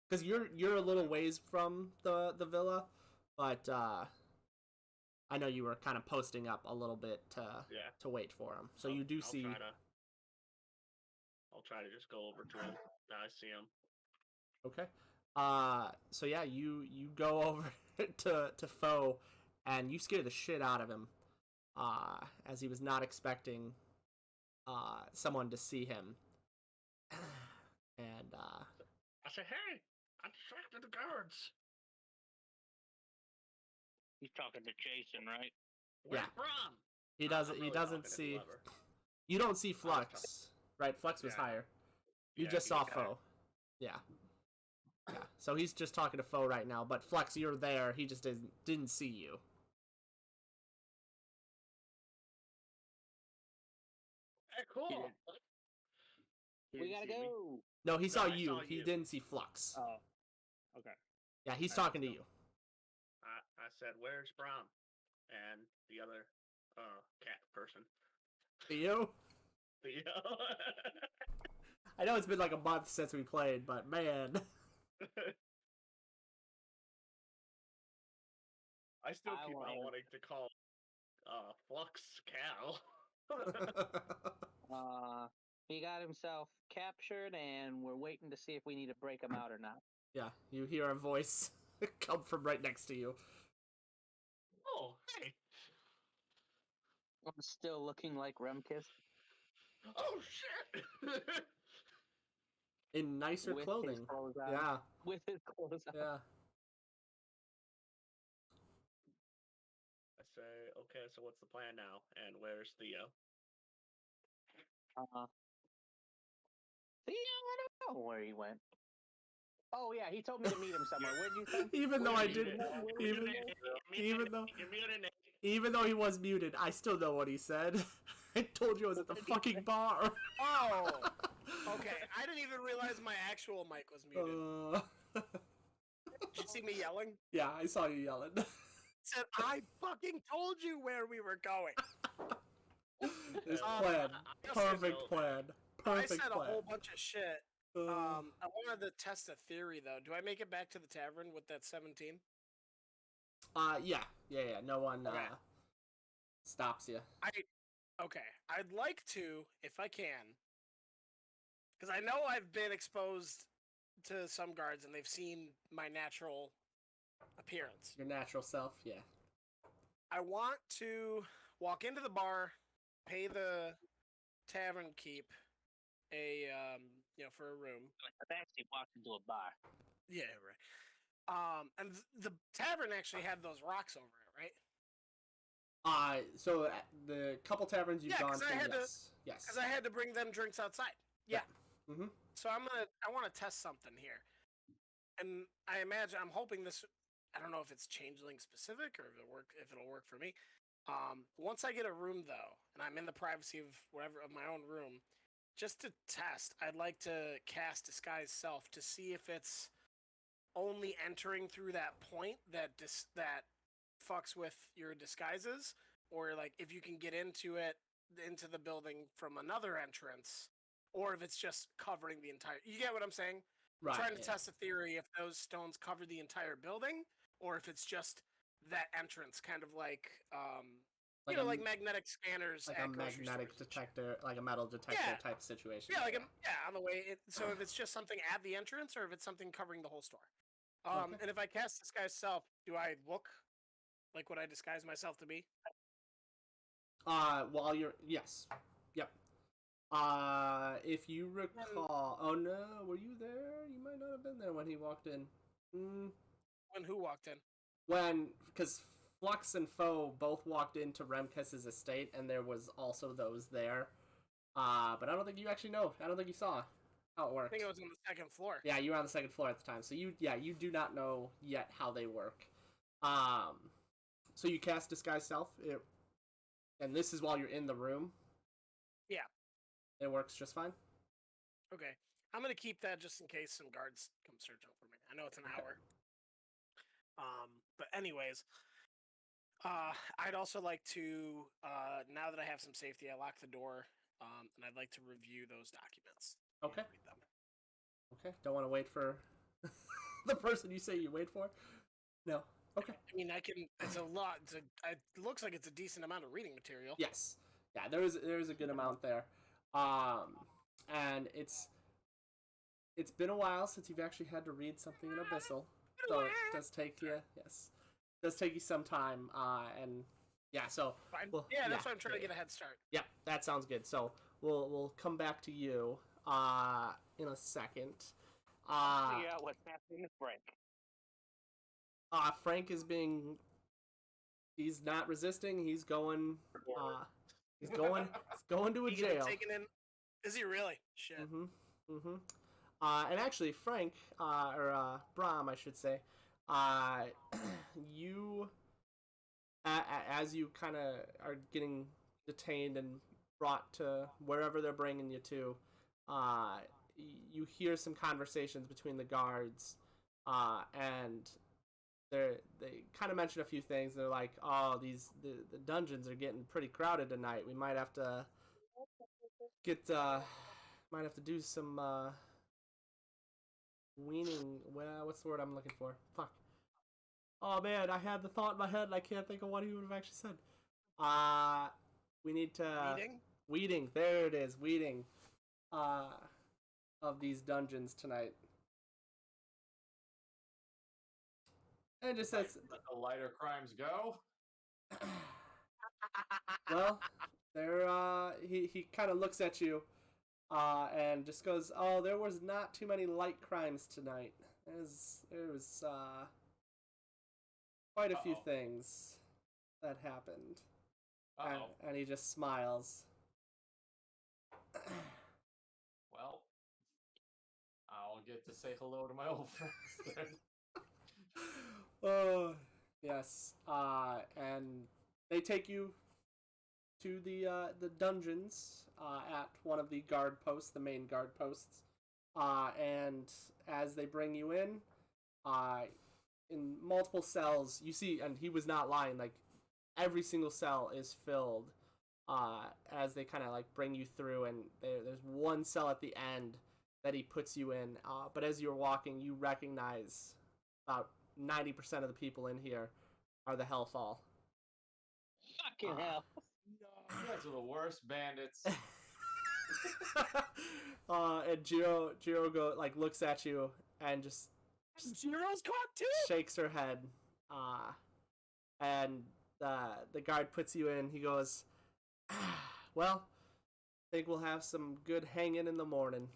because you're a little ways from the villa, but I know you were kind of posting up a little bit to wait for him. So you do see. I'll try to just go over to him. Now I see him. Okay. So yeah, you go over to Foe, and you scare the shit out of him, as he was not expecting someone to see him. And I say, hey, I distracted the guards. He's talking to Jason, right? Where's Yeah. Brom? he I'm doesn't really doesn't talking to see. whoever. You don't see was Flux, right? Flux was Yeah. higher. You Yeah, just he saw got it. Foe. Yeah. Yeah. So he's just talking to Foe right now, but Flux, you're there. He just didn't see you. Hey, cool. He didn't- he We didn't gotta see me? go. No, he No, saw I you. saw He you. didn't see Flux. Oh, okay. Yeah, he's Alright, talking to so- you. I said, where's Brom? And the other cat person. Theo? Theo. I know it's been like a month since we played, but man. I still I keep on wanna- wanting to call Flux Cal. He got himself captured, and we're waiting to see if we need to break him out or not. Yeah, you hear a voice come from right next to you. Oh, hey. I'm still looking like Remkis. Oh, shit. In nicer With his clothing. clothes on. Yeah, With his clothes on. yeah. I say, okay, so what's the plan now? And where's Theo? Theo, I don't know where he went. Oh yeah, he told me to meet him somewhere. Where'd you think? Even though I Muted. didn't, even Even though- You're muted, Nick. even though he was muted, I still know what he said. I told you I was at the fucking bar. Oh, okay. I didn't even realize my actual mic was muted. Did you see me yelling? Yeah, I saw you yelling. Said I fucking told you where we were going. This Um, plan, I perfect also- plan, I perfect said a plan. whole bunch of shit. Uh, I wanted to test a theory though. Do I make it back to the tavern with that 17? yeah. No one Okay. stops you. Okay, I'd like to, if I can, because I know I've been exposed to some guards and they've seen my natural appearance. Your natural self, yeah. I want to walk into the bar, pay the tavern keep for a room. I've actually walked into a bar. Yeah, right. And the tavern actually had those rocks over it, right? So the couple taverns you've Yeah, gone 'cause to, I had to- yes. Yes. Because I had to bring them drinks outside. Yeah. Mm-hmm. So I want to test something here, and I'm hoping this. I don't know if it's changeling specific or if it'll work for me. Once I get a room though, and I'm in the privacy of my own room, just to test, I'd like to cast Disguise Self to see if it's only entering through that point that fucks with your disguises, or like if you can get into the building from another entrance, or if it's just covering the entire. You get what I'm saying? I'm Right. trying to yeah. test a theory if those stones cover the entire building, or if it's just that entrance, kind of like Like like magnetic scanners, like at a grocery magnetic stores and shit. detector, like a metal detector Yeah. type situation. Yeah, on the way. So if it's just something at the entrance, or if it's something covering the whole store. Okay. And if I cast Disguise Self, do I look like what I disguise myself to be? While you're yes, yep. If you recall, oh no, were you there? You might not have been there when he walked in. When who walked in? Because Flux and Foe both walked into Remkes's estate, and there was also those there. But I don't think you actually know. I don't think you saw how it I worked. think it was on the second floor. Yeah, you were on the second floor at the time, so you do not know yet how they work. So you cast Disguise Self, and this is while you're in the room. Yeah. It works just fine. Okay. I'm gonna keep that just in case some guards come searching for me. I know it's an hour. But anyways, I'd also like to now that I have some safety, I lock the door, and I'd like to review those documents. Okay. Read them. Okay. Don't want to wait for the person you say you wait for. No. Okay. I mean, I can. It's a lot. It looks like it's a decent amount of reading material. Yes. Yeah. There is a good amount there. And it's been a while since you've actually had to read something in Abyssal, so it does take you some time. And yeah, so Fine. well, Yeah, that's why I'm trying to get a head start. yeah, that sounds good. So we'll come back to you in a second. Figure out what's happening to Frank. Frank is he's not resisting. He's going to a He gonna jail. take it in. Is he really? Shit. And actually, Frank, or Brahm, I should say, you, as you kind of are getting detained and brought to wherever they're bringing you to, you hear some conversations between the guards, and they kind of mention a few things. They're like, "Oh, the dungeons are getting pretty crowded tonight. We might have to do some weaning. Well, what's the word I'm looking for? Fuck. Oh man, I had the thought in my head and I can't think of what he would have actually said. We need to Reading? weeding. There it is, weeding. Of these dungeons tonight. And it just says, Let the lighter crimes go. well, he kind of looks at you, and just goes, "Oh, there was not too many light crimes tonight. There was quite a few things that happened." And he just smiles. Well, I'll get to say hello to my old friends then. Oh, yes. And they take you to the dungeons at one of the guard posts, the main guard posts. And as they bring you in multiple cells, you see, and he was not lying, like, every single cell is filled as they kind of, like, bring you through, and there's one cell at the end that he puts you in. But as you're walking, you recognize about 90% of the people in here are the Hellfall. Fucking hell. You guys are the worst bandits. And Jiro looks at you and just Zero's caught too. shakes her head, and the guard puts you in. He goes, well, think we'll have some good hanging in the morning.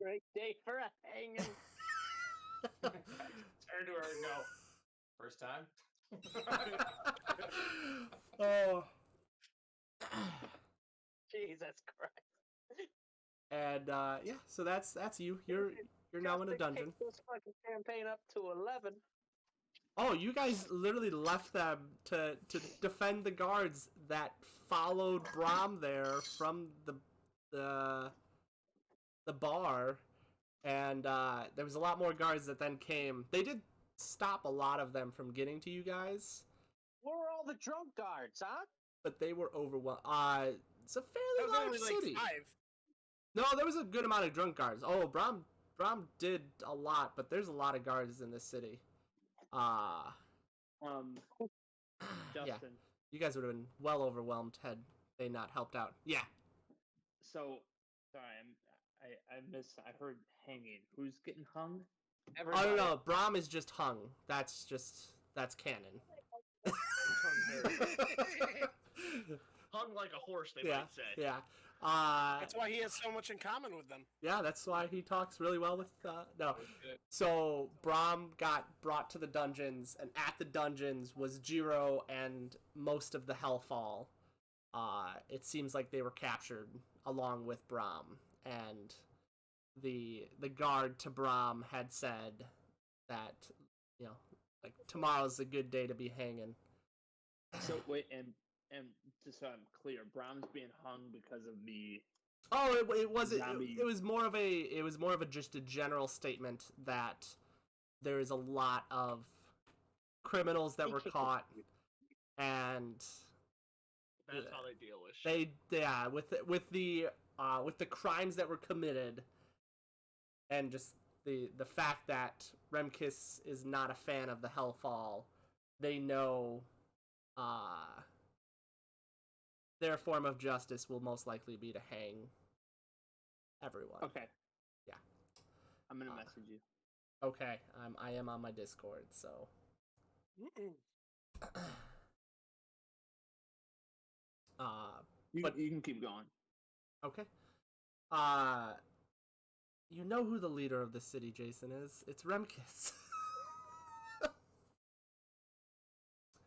Great day for a hanging. Turn to her and go, first time? Oh. Jesus Christ. And yeah, so that's you. You're now in a Just to dungeon. kick this fucking campaign up to 11. Oh, you guys literally left them to defend the guards that followed Brom there from the bar, and there was a lot more guards that then came. They did stop a lot of them from getting to you guys, Where were all the drunk guards, huh? but they were overwhelmed. It's a That fairly was large only city. like 5. No, there was a good amount of drunk guards. Oh, Brom did a lot, but there's a lot of guards in this city. Justin. Yeah, you guys would have been well overwhelmed had they not helped out. Yeah. So sorry, I heard hanging. Who's getting hung? I don't know. Brom is just hung. That's canon. Hung like a horse, they Yeah, might say. yeah. That's why he has so much in common with them. Yeah, that's why he talks really well with. No. So Brom got brought to the dungeons, and at the dungeons was Jiro and most of the Hellfall. It seems like they were captured along with Brom, and the guard to Brom had said that, you know, like, tomorrow's a good day to be hanging. So wait, and just so I'm clear, Brom's being hung because of the. Oh, it wasn't. Zombie. It was more of a just a general statement that there is a lot of criminals that were caught, and That's how they deal with shit. with the crimes that were committed, and just the fact that Remkis is not a fan of the Hellfall, they know their form of justice will most likely be to hang everyone. Okay. Yeah. I'm gonna message you. Okay, I am on my Discord, so. But- You can keep going. Okay. You know who the leader of the city, Jason, is? It's Remkis.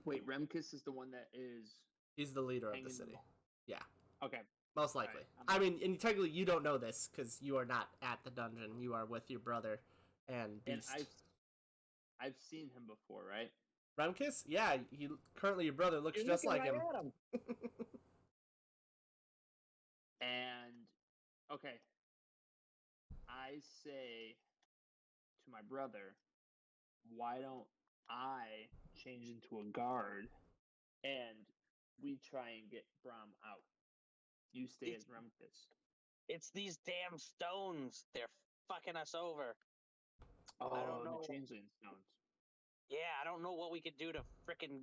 Wait, Remkis is the one that is. He's the leader of hanging the them city. all. Yeah, Okay. most likely. Alright, I mean, and technically you don't know this because you are not at the dungeon. You are with your brother and And Beast. I've seen him before, right? Remkis? Yeah, he currently your brother looks You're just looking like right him. at him. And okay, I say to my brother, why don't I change into a guard and we try and get Brom out? You stay as Remkis. It's these damn stones. They're fucking us over. Oh, don't know. the changeling stones. Yeah, I don't know what we could do to frickin'.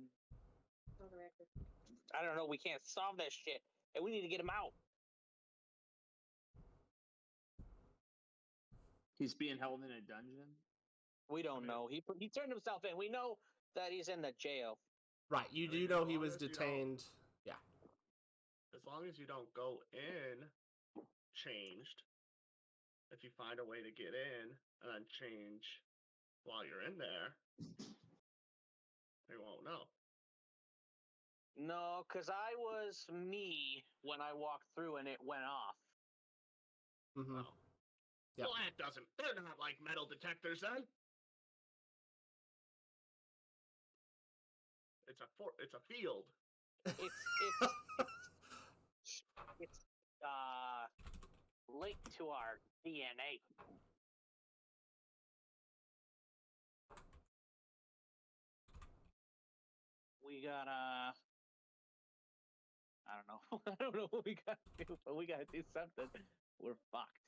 I don't know. We can't solve that shit, and we need to get him out. He's being held in a dungeon. We don't know. He turned himself in. We know that he's in the jail. Right, you I do mean, know as he long was as you don't- detained. Yeah. As long as you don't go in changed, if you find a way to get in and then change while you're in there, they won't know. No, because I was me when I walked through and it went off. Mm-hmm. Oh. Yep. Well, that doesn't. They're not like metal detectors then. It's a field. It's linked to our DNA. We gotta. I don't know. I don't know what we gotta do, but we gotta do something. We're fucked.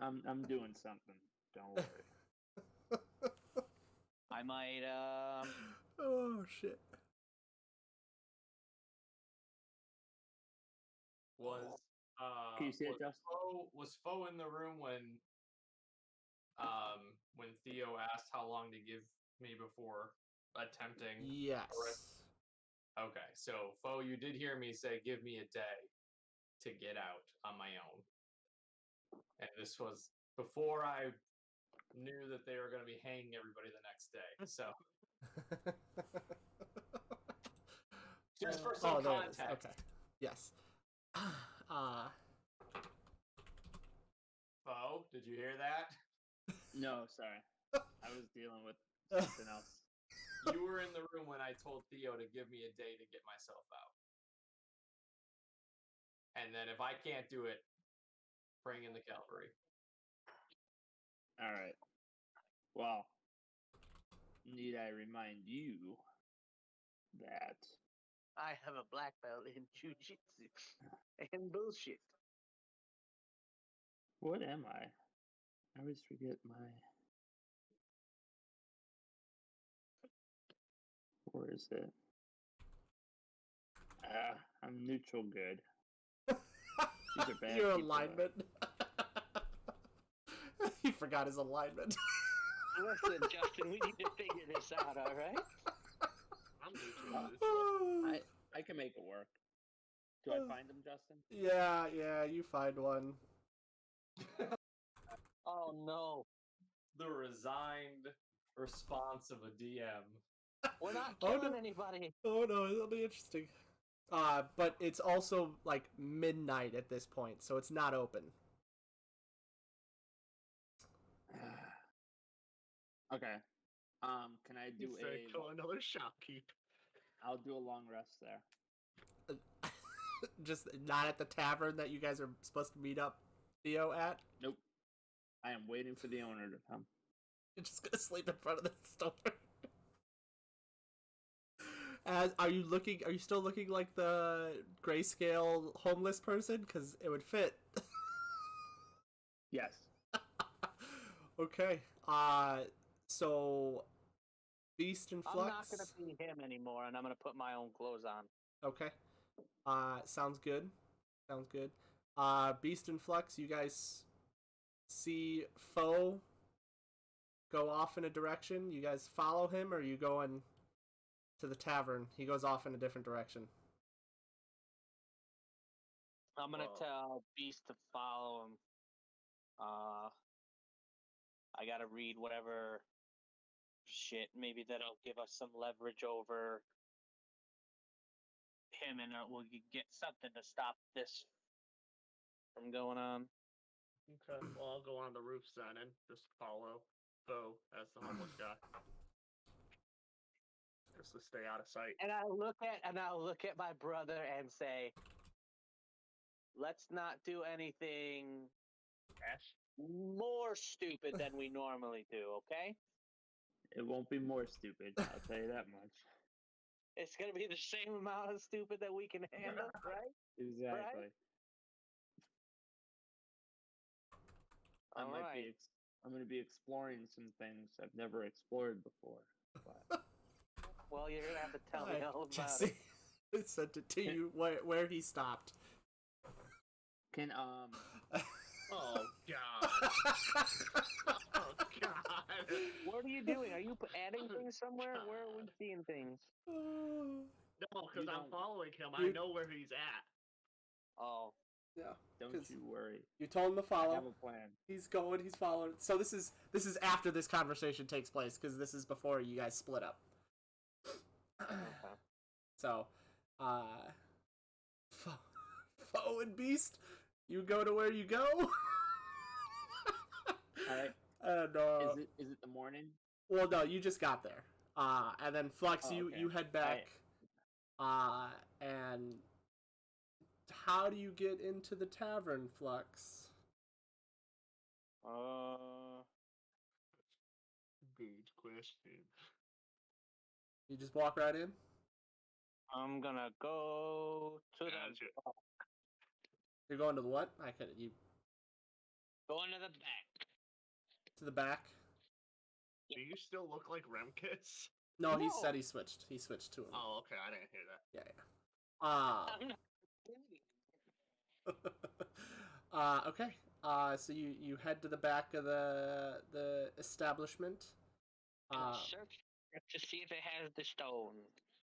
I'm doing something. Don't worry. I might. Oh shit. Was Can you see it, Justin? Was Foe in the room when when Theo asked how long to give me before attempting. Yes. Okay, so Foe, you did hear me say give me a day to get out on my own. And this was before I knew that they were going to be hanging everybody the next day. So, just for some there it context. is. Okay. Yes. Foe, did you hear that? No, sorry. I was dealing with something else. You were in the room when I told Theo to give me a day to get myself out. And then if I can't do it, bring in the cavalry. All right. Well, need I remind you that I have a black belt in jujitsu and bullshit. what am I? I always forget my. Where is it? I'm neutral good. These are bad Your people. alignment. He forgot his alignment. Listen, Justin, we need to figure this out, all right? I'm neutral. I can make it work. Do I find them, Justin? Yeah, you find one. Oh no, The resigned response of a DM. we're not Oh, killing no. anybody. Oh no, it'll be interesting. But it's also like midnight at this point, so it's not open. Okay. Can I do Kill another shopkeep. I'll do a long rest there. Just not at the tavern that you guys are supposed to meet up, Theo, at? Nope. I am waiting for the owner to come. You're just gonna sleep in front of the store. Are you still looking like the grayscale homeless person? Because it would fit. Yes. Okay. So Beast and I'm Flux. not gonna be him anymore, and I'm gonna put my own clothes on. Okay. Sounds good. Sounds good. Beast and Flux, you guys see Foe go off in a direction. You guys follow him, or are you going to the tavern? He goes off in a different direction. I'm gonna Well- tell Beast to follow him. I gotta read whatever shit. Maybe that'll give us some leverage over him, and we'll get something to stop this from going on. Okay, well, I'll go on the roof then and just follow Bo as the homeless guy. Just to stay out of sight. And I'll look at my brother and say, "Let's not do anything Ash? more stupid than we normally do, okay? It won't be more stupid, I'll tell you that much. It's gonna be the same amount of stupid that we can handle, right? Exactly. I might Alright. be I'm going to be exploring some things I've never explored before. But Well, you're gonna have to tell me Alright, all about Jesse. it. I sent it to you where he stopped. can Oh, God. Oh, God. What are you doing? Are you adding things somewhere? Where are we seeing things? No, because I'm don't- following him. I You- know where he's at. Oh, Yeah. don't 'Cause you worry. You told him to I follow. have a plan. He's going. He's following. So this is after this conversation takes place because this is before you guys split up. okay. So, Foe and Beast, you go to where you go. Alright. And Is it the morning? well, no, you just got there. And then Flux, Oh, you okay. you head back. And how do you get into the tavern, Flux? Good question. You just walk right in. I'm gonna go to the Gotcha. You're going to the what? You going to the back. to the back. Do you still look like Remkis? No, he No. said he switched. He switched to him. Oh, okay. I didn't hear that. Yeah. I'm not. Okay. So you head to the back of the establishment. Search to see if it has the stone.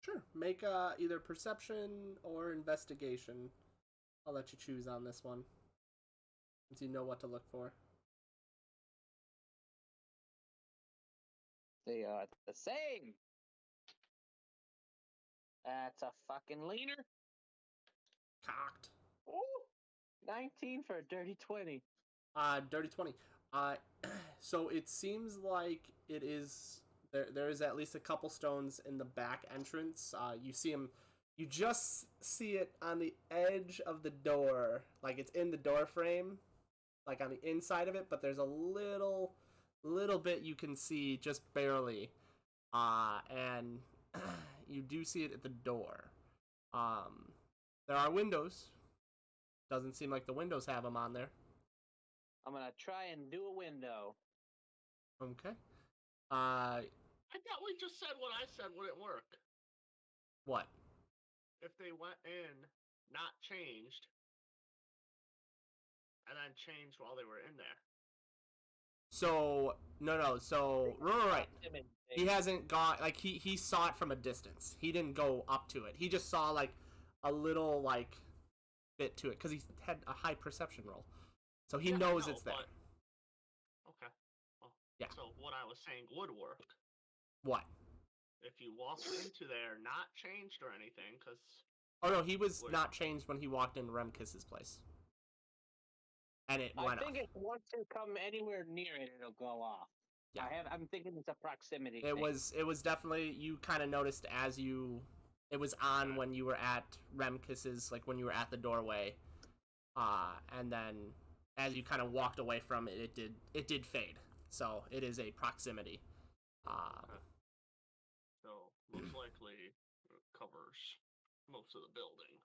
Sure. Make either perception or investigation. I'll let you choose on this one, since you know what to look for. They are the same. That's a fucking leaner. Cocked. Ooh, 19 for a dirty 20. Dirty 20. So it seems like it is there is at least a couple stones in the back entrance. You see them. You just see it on the edge of the door, like it's in the door frame, like on the inside of it. But there's a little bit you can see just barely, and you do see it at the door. There are windows. Doesn't seem like the windows have them on there. I'm gonna try and do a window. Okay. I thought we just said what I said wouldn't work. What? If they went in, not changed, and then changed while they were in there. So no. So right. He hasn't gone. Like he saw it from a distance. He didn't go up to it. He just saw like a little like bit to it because he had a high perception roll, so he Yeah, I knows know, it's there. Okay. Well, Yeah. So what I was saying would work. What? If you walked into there, not changed or anything, because Oh no, he was Wait. not changed when he walked in Remkis's place, and it I went think off. if once you come anywhere near it, it'll go off. Yeah. I'm thinking it's a proximity. It thing. was definitely, you kind of noticed as you, it was on when you were at Remkis's, like when you were at the doorway, and then as you kind of walked away from it, it did fade. So it is a proximity. so most likely it covers most of the building.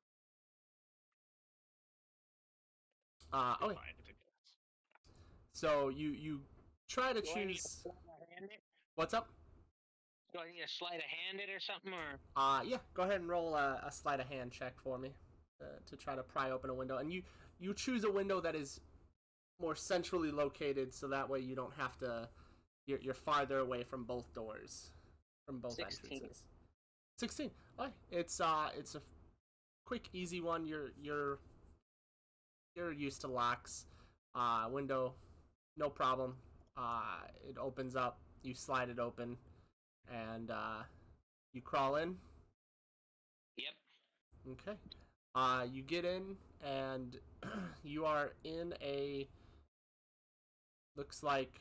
Okay. If I had to guess. So you try to Do I need to choose. sleight of hand it? What's up? Do I need to sleight of hand it or something? Or Yeah. Go ahead and roll a sleight of hand check for me to try to pry open a window, and you choose a window that is more centrally located, so that way you don't have to. You're farther away from both doors, from both 16. entrances. 16. Okay. It's a quick, easy one. You're used to locks. Window, no problem. It opens up. You slide it open, and you crawl in. Yep. Okay. You get in, and you are in a, looks like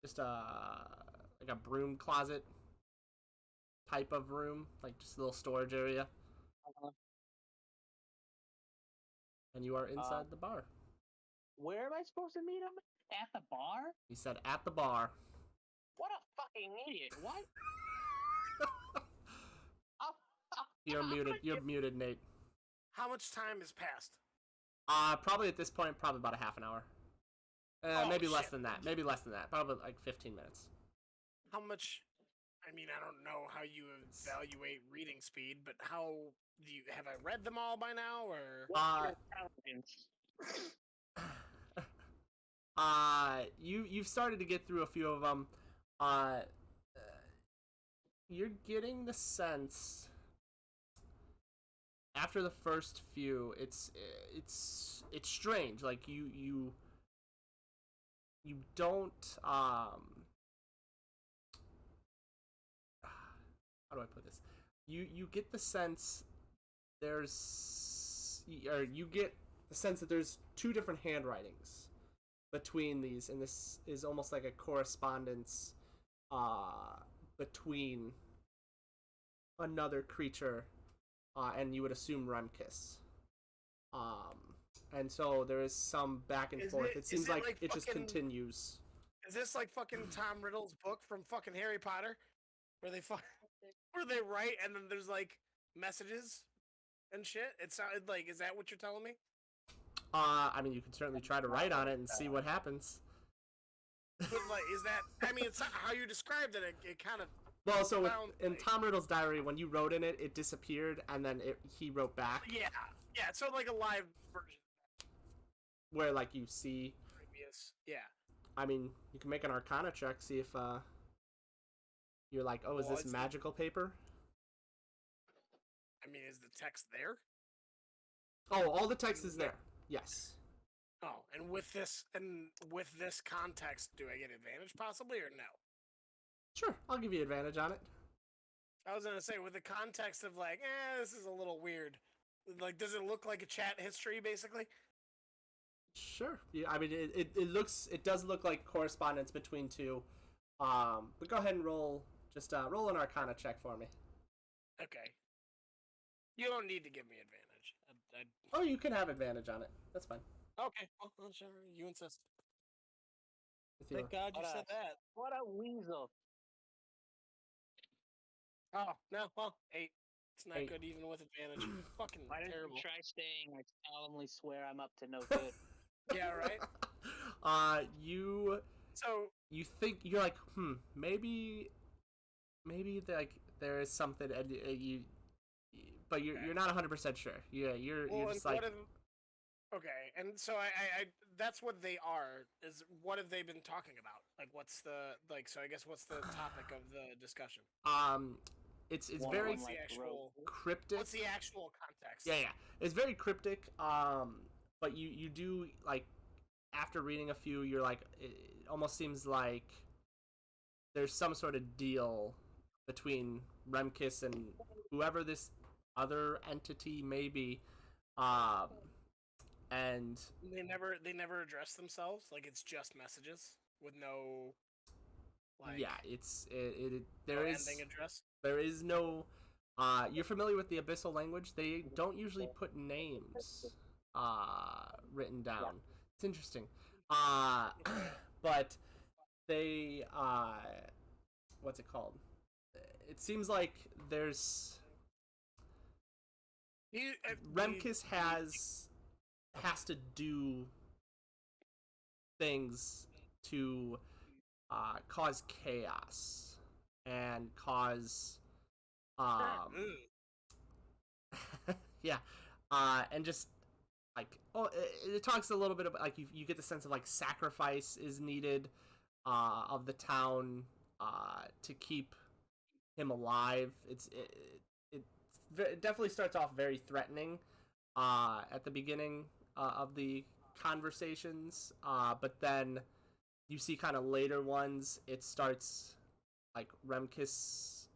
just like a broom closet type of room, like just a little storage area, and you are inside the bar. Where am I supposed to meet him? At the bar? He said at the bar. What a fucking idiot! What? You're muted. You're muted, Nate. How much time has passed? Probably at this point, probably about a half an hour. Oh, Maybe less shit. than that. Maybe less than that. Probably like 15 minutes. How much? I mean, I don't know how you evaluate reading speed, but how do you have I read them all by now, or? What's your intelligence? You've started to get through a few of them. You're getting the sense after the first few, it's strange. Like you don't how do I put this? You get the sense you get the sense that there's two different handwritings between these, and this is almost like a correspondence between another creature and you would assume Remkis. And so there is some back and Is forth. it- It seems is it like like it just fucking- continues. Is this like fucking Tom Riddle's book from fucking Harry Potter, where they write and then there's like messages and shit? It sounded like, is that what you're telling me? I mean, you can certainly try to write on it and see what happens. But like, is that? I mean, it's not how you described it. It kind of. Well, so sounds in like- Tom Riddle's diary, when you wrote in it, it disappeared, and then he wrote back, Yeah, yeah. So like a live version. where like you see this. Yeah. I mean, you can make an Arcana check, see if you're like, oh, is Well, this it's- magical paper? I mean, is the text there? Oh, all the text is there. Yes. Oh, and with this context, do I get advantage possibly or no? Sure, I'll give you advantage on it. I was gonna say with the context of like, this is a little weird. Like, does it look like a chat history basically? Sure. Yeah, I mean, it does look like correspondence between two. But go ahead and roll roll an Arcana check for me. Okay. You don't need to give me advantage. Oh, you can have advantage on it. That's fine. Okay, well, sure. You insist. With your- Thank God you What said a- that. What a weasel. Oh no, well, 8. It's not 8. good even with advantage. Fucking Why don't terrible. you try staying? I solemnly swear I'm up to no good. Yeah, right. You So think you're like, maybe like there is something, and but you're not 100% sure. Yeah, you're well, just and like, okay, and so I that's what they are. Is what have they been talking about? Like, what's the So I guess what's the topic of the discussion? it's One very of What's them, the like, actual? cryptic. What's the actual context? Yeah, it's very cryptic. But you do like, after reading a few, you're like, it almost seems like there's some sort of deal between Remkis and whoever this other entity may be. And They never address themselves. Like, it's just messages with no. Like, yeah, it no there is ending address. there is no. You're familiar with the Abyssal language? They don't usually put names written down. It's interesting. But they what's it called? It seems like there's Remkis has to do things to cause chaos and cause yeah, and just like, it talks a little bit about, like, you get the sense of like sacrifice is needed of the town to keep him alive. It definitely starts off very threatening at the beginning of the conversations, but then you see kind of later ones, it starts like Remkis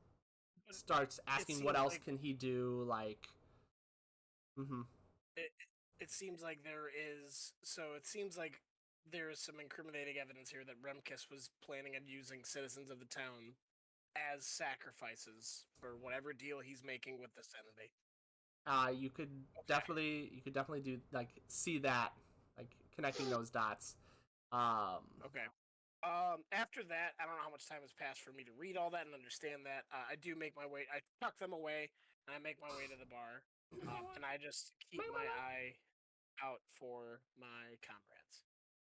starts asking what seems else like- can he do, like It seems like there is. So it seems like there is some incriminating evidence here that Remkis was planning on using citizens of the town as sacrifices for whatever deal he's making with this entity. you could definitely do, like, see that, like, connecting those dots. Okay. After that, I don't know how much time has passed for me to read all that and understand that. I do make my way. I tuck them away, and I make my way to the bar, and I just keep my eye out for my comrades.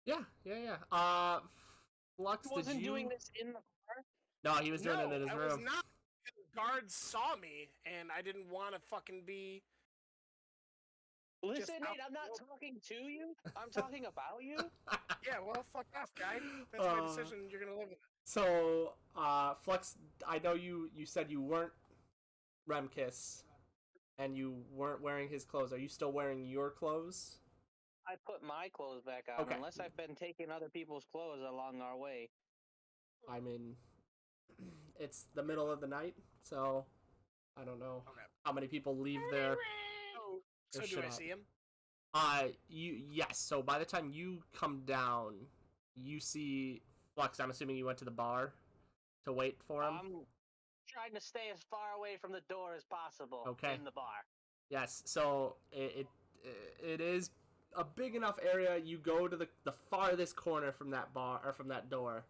Yeah. Flux, did Wasn't you? doing this in the car. No, he was doing it in his I room. was not. The guards saw me, and I didn't want to fucking be. Listen, out Nate, I'm not the talking to you. I'm talking about you. Yeah, well, fuck off, guy. That's my decision. You're gonna live with it. So, Flux, I know you said you weren't Remkis, and you weren't wearing his clothes. Are you still wearing your clothes? I put my clothes back on, Okay. unless I've been taking other people's clothes along our way. I mean, it's the middle of the night, so I don't know Okay. how many people leave their So Or do shut I up. see him? Yes. So by the time you come down, you see Flux. I'm assuming you went to the bar to wait for him. I'm trying to stay as far away from the door as possible Okay. in the bar. Yes. So it is a big enough area. You go to the farthest corner from that bar, or from that door,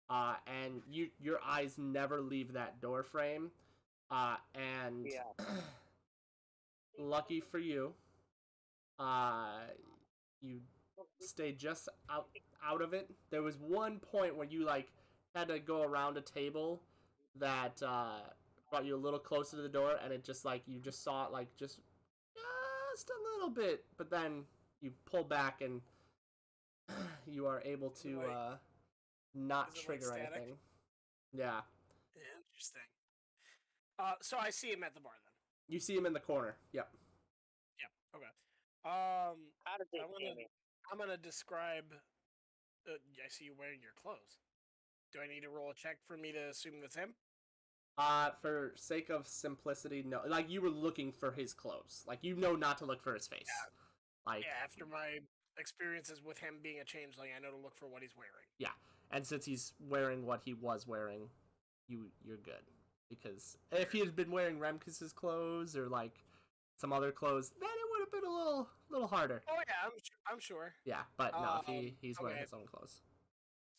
and your eyes never leave that door frame. And Yeah. lucky for you, you stay just out of it. There was one point where you like had to go around a table that brought you a little closer to the door, and it just like, you just saw it like just a little bit, but then you pull back and you are able to Right. not Is it, like, trigger static? anything. Yeah. Interesting. So I see him at the bar then. You see him in the corner. Yep. Yeah. Okay. How does he I'm see gonna me? I'm gonna describe. I see you wearing your clothes. Do I need to roll a check for me to assume that's him? For sake of simplicity, no. Like, you were looking for his clothes. Like, you know not to look for his face. Like, Yeah. After my experiences with him being a changeling, I know to look for what he's wearing. and since he's wearing what he was wearing, you're good. Because if he had been wearing Remkis's clothes or like some other clothes, then it would have been a little harder. Oh yeah, I'm sure. Yeah, but no, if Um, he's wearing okay. his own clothes.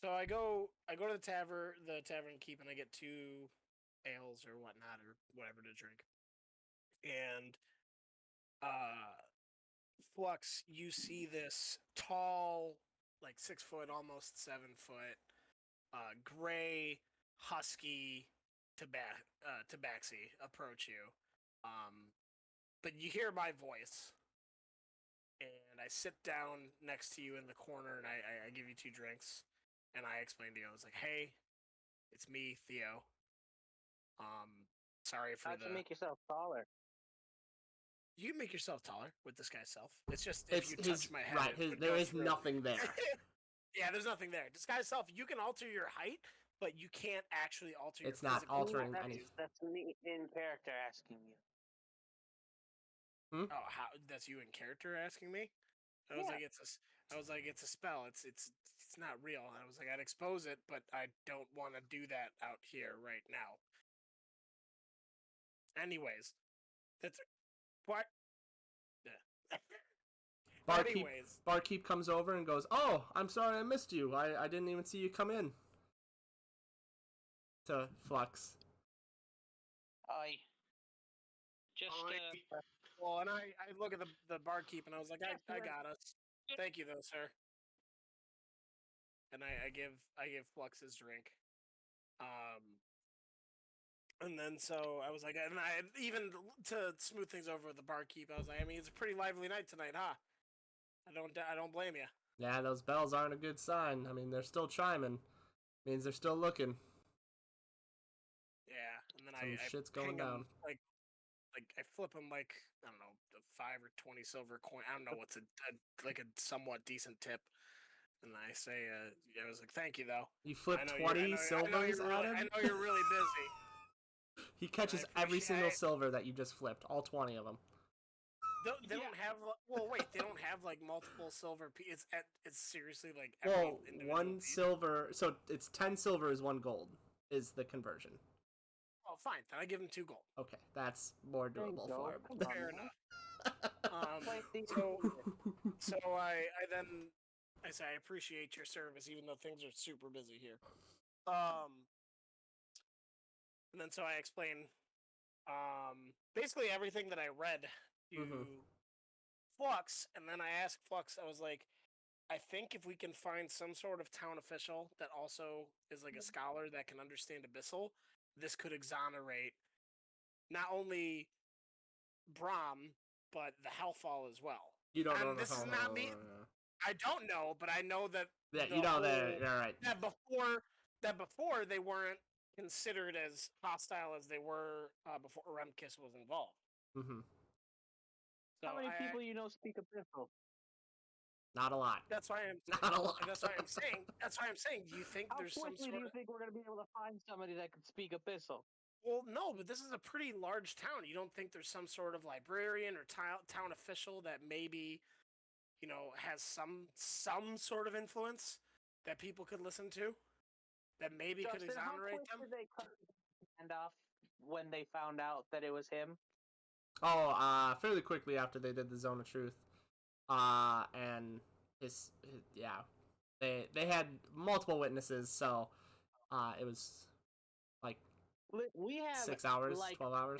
So I go to the tavern keep, and I get 2 ales or whatnot or whatever to drink. And Flux, you see this tall, like 6 foot, almost 7 foot, gray, husky tabaxi approach you. But you hear my voice, and I sit down next to you in the corner, and I give you 2 drinks, and I explain to you, I was like, hey, it's me, Theo. Sorry for How'd you make yourself taller? You can make yourself taller with this guy's self. It's just It's if you his touch my head, right. it would There go is through. nothing there. Yeah, there's nothing there. Disguise self, you can alter your height, but you can't actually alter It's your not physical altering properties. anything. That's me in character asking you. Oh, how? That's you in character asking me? I was Yeah. like, it's a spell. It's not real. I was like, I'd expose it, but I don't want to do that out here right now. Anyways, that's what. Yeah. Barkeep Anyways, Barkeep comes over and goes, "Oh, I'm sorry I missed you. I didn't even see you come in." To Flux. I just well, and I look at the barkeep and I was like, I got us. Thank you though, sir. And I give Flux his drink. And then so I was like, and I even to smooth things over with the barkeep, I was like, I mean, it's a pretty lively night tonight, huh? I don't blame you. Yeah, those bells aren't a good sign. I mean, they're still chiming. Means they're still looking. Yeah, and then Some I shit's going ping him, down. like I flip him like I don't know, a 5 or 20 silver coin. I don't know what's like a somewhat decent tip. And I say, I was like, thank you though. You flip I know 20 silvers you're at really, him? I know you're really busy. He catches every single silver that you just flipped, all 20 of them. They don't have. Well, wait. They don't have like multiple silver pieces. It's seriously like. Well, every one piece. silver, so it's 10 silver is 1 gold, is the conversion. Oh, fine. Then I give him 2 gold. Okay, that's more doable for him. Fair enough. So I then I say I appreciate your service, even though things are super busy here. And then so I explain, basically everything that I read to Flux, and then I asked Flux, I was like, I think if we can find some sort of town official that also is like a scholar that can understand Abyssal, this could exonerate not only Brahm, but the Hellfall as well. You don't know. And this is not me. I don't know, but I know that. Yeah, you know that. All right. That before they weren't considered as hostile as they were before Remkis was involved. Mm-hmm. So how many people you know speak Abyssal? Not a lot. That's why I'm. Not a lot. That's why I'm saying. That's why I'm saying. Do you think How there's some quickly sort do you of? think we're going to be able to find somebody that could speak Abyssal? Well, no, but this is a pretty large town. You don't think there's some sort of librarian or town official that maybe, has some sort of influence that people could listen to, that maybe could Justin, exonerate how quick them? did they cut his hand off when they found out that it was him? Oh, fairly quickly after they did the Zone of Truth. And they had multiple witnesses, so it was like We have 6 hours, like 12 hours.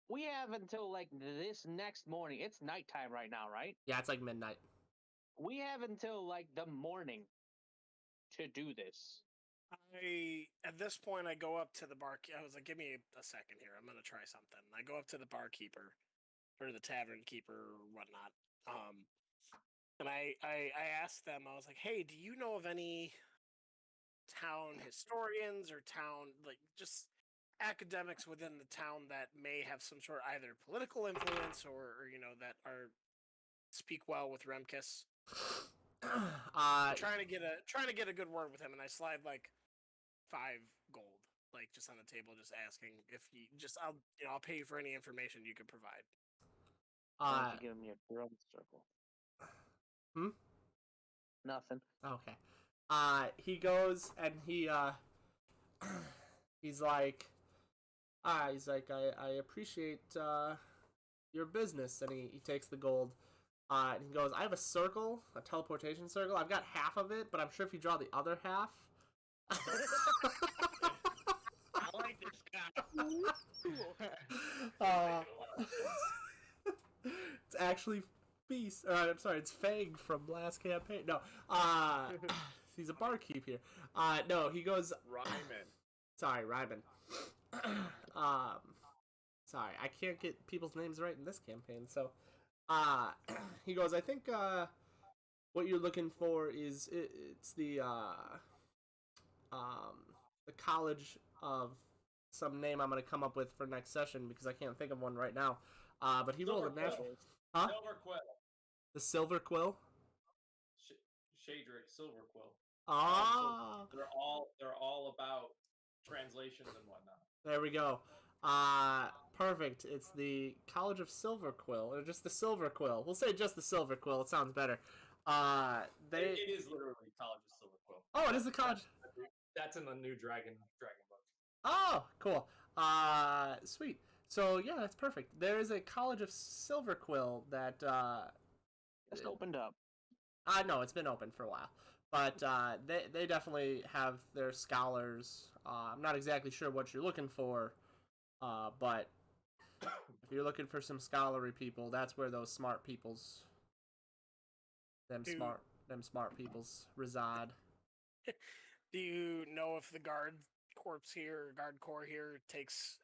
We have until like this next morning. It's nighttime right now, right? Yeah, it's like midnight. We have until like the morning to do this. At this point, I go up to the bar. I was like, give me a second here. I'm going to try something. I go up to the barkeeper or the tavern keeper or whatnot. And I asked them, I was like, hey, do you know of any town historians or town, like, just academics within the town that may have some sort of either political influence or that are speak well with Remkis? Trying to get a good word with him, and I slide like 5 gold, like just on the table, just asking if you just I'll pay you for any information you could provide. Why don't you give him your drum circle? Nothing. Okay. He goes and he's like, I appreciate your business, and he takes the gold. And he goes, I have a circle, a teleportation circle. I've got half of it, but I'm sure if you draw the other half. I like this guy. It's actually Beast. I'm sorry, it's Fang from last campaign. No, he's a barkeep here. No, he goes. Ryman. Sorry, Ryman. Sorry, I can't get people's names right in this campaign. So, he goes, I think what you're looking for is it's the college of some name I'm gonna come up with for next session because I can't think of one right now. But he rolled a natural. Huh? Silver Quill. The Silver Quill. Shadrick Silver Quill. Ah. They're all about translations and whatnot. There we go. Perfect. It's the College of Silver Quill, or just the Silver Quill. We'll say just the Silver Quill. It sounds better. It is literally College of Silver Quill. Oh, it is the college. That's in the new Dragon book. Oh, cool. Sweet. So yeah, that's perfect. There is a College of Silver Quill that Just opened up. I know it's been open for a while, but they definitely have their scholars. I'm not exactly sure what you're looking for, but if you're looking for some scholarly people, that's where those smart peoples, them smart peoples reside. Do you know if the guard corps here, or guard corps here, takes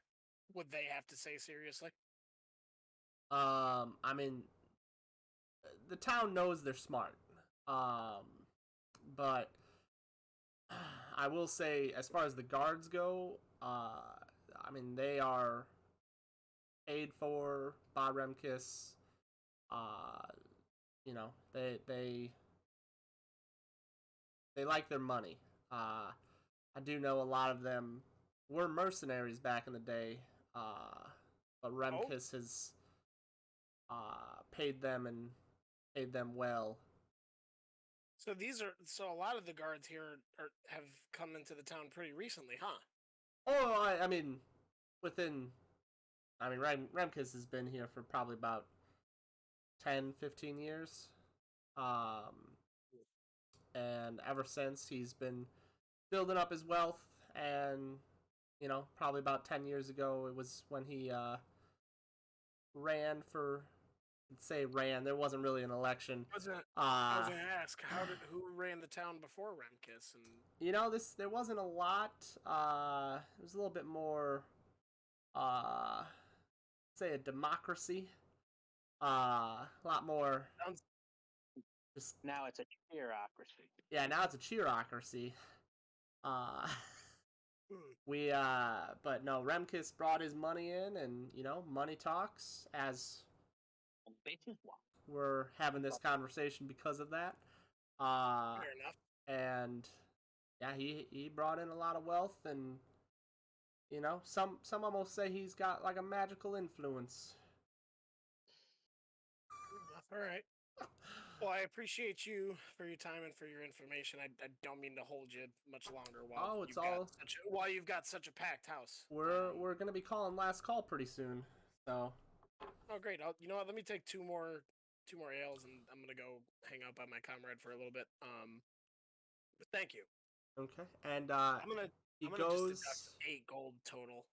what they have to say seriously? I mean, the town knows they're smart. But I will say, as far as the guards go, I mean, they are paid for by Remkis. They like their money. I do know a lot of them were mercenaries back in the day, but Remkis has paid them and paid them well. So a lot of the guards here have come into the town pretty recently, huh? Oh, I mean, Remkis has been here for probably about 10, 15 years. And ever since, he's been building up his wealth, and, probably about 10 years ago, it was when he ran for... there wasn't really an election. I was gonna ask, who ran the town before Remkis? And there wasn't a lot. It was a little bit more, say, a democracy. A lot more. Just now it's a cheerocracy. Yeah, now it's a cheerocracy. But no, Remkis brought his money in, and money talks. As we're having this conversation because of that. Fair enough. And yeah, he brought in a lot of wealth, and some almost say he's got like a magical influence. All right. Well, I appreciate you for your time and for your information. I don't mean to hold you much longer while you've got such a packed house. We're gonna be calling last call pretty soon, so. Oh, great! You know what? Let me take two more ales, and I'm gonna go hang out by my comrade for a little bit. But thank you. Okay, and I'm gonna goes just deduct 8 gold total.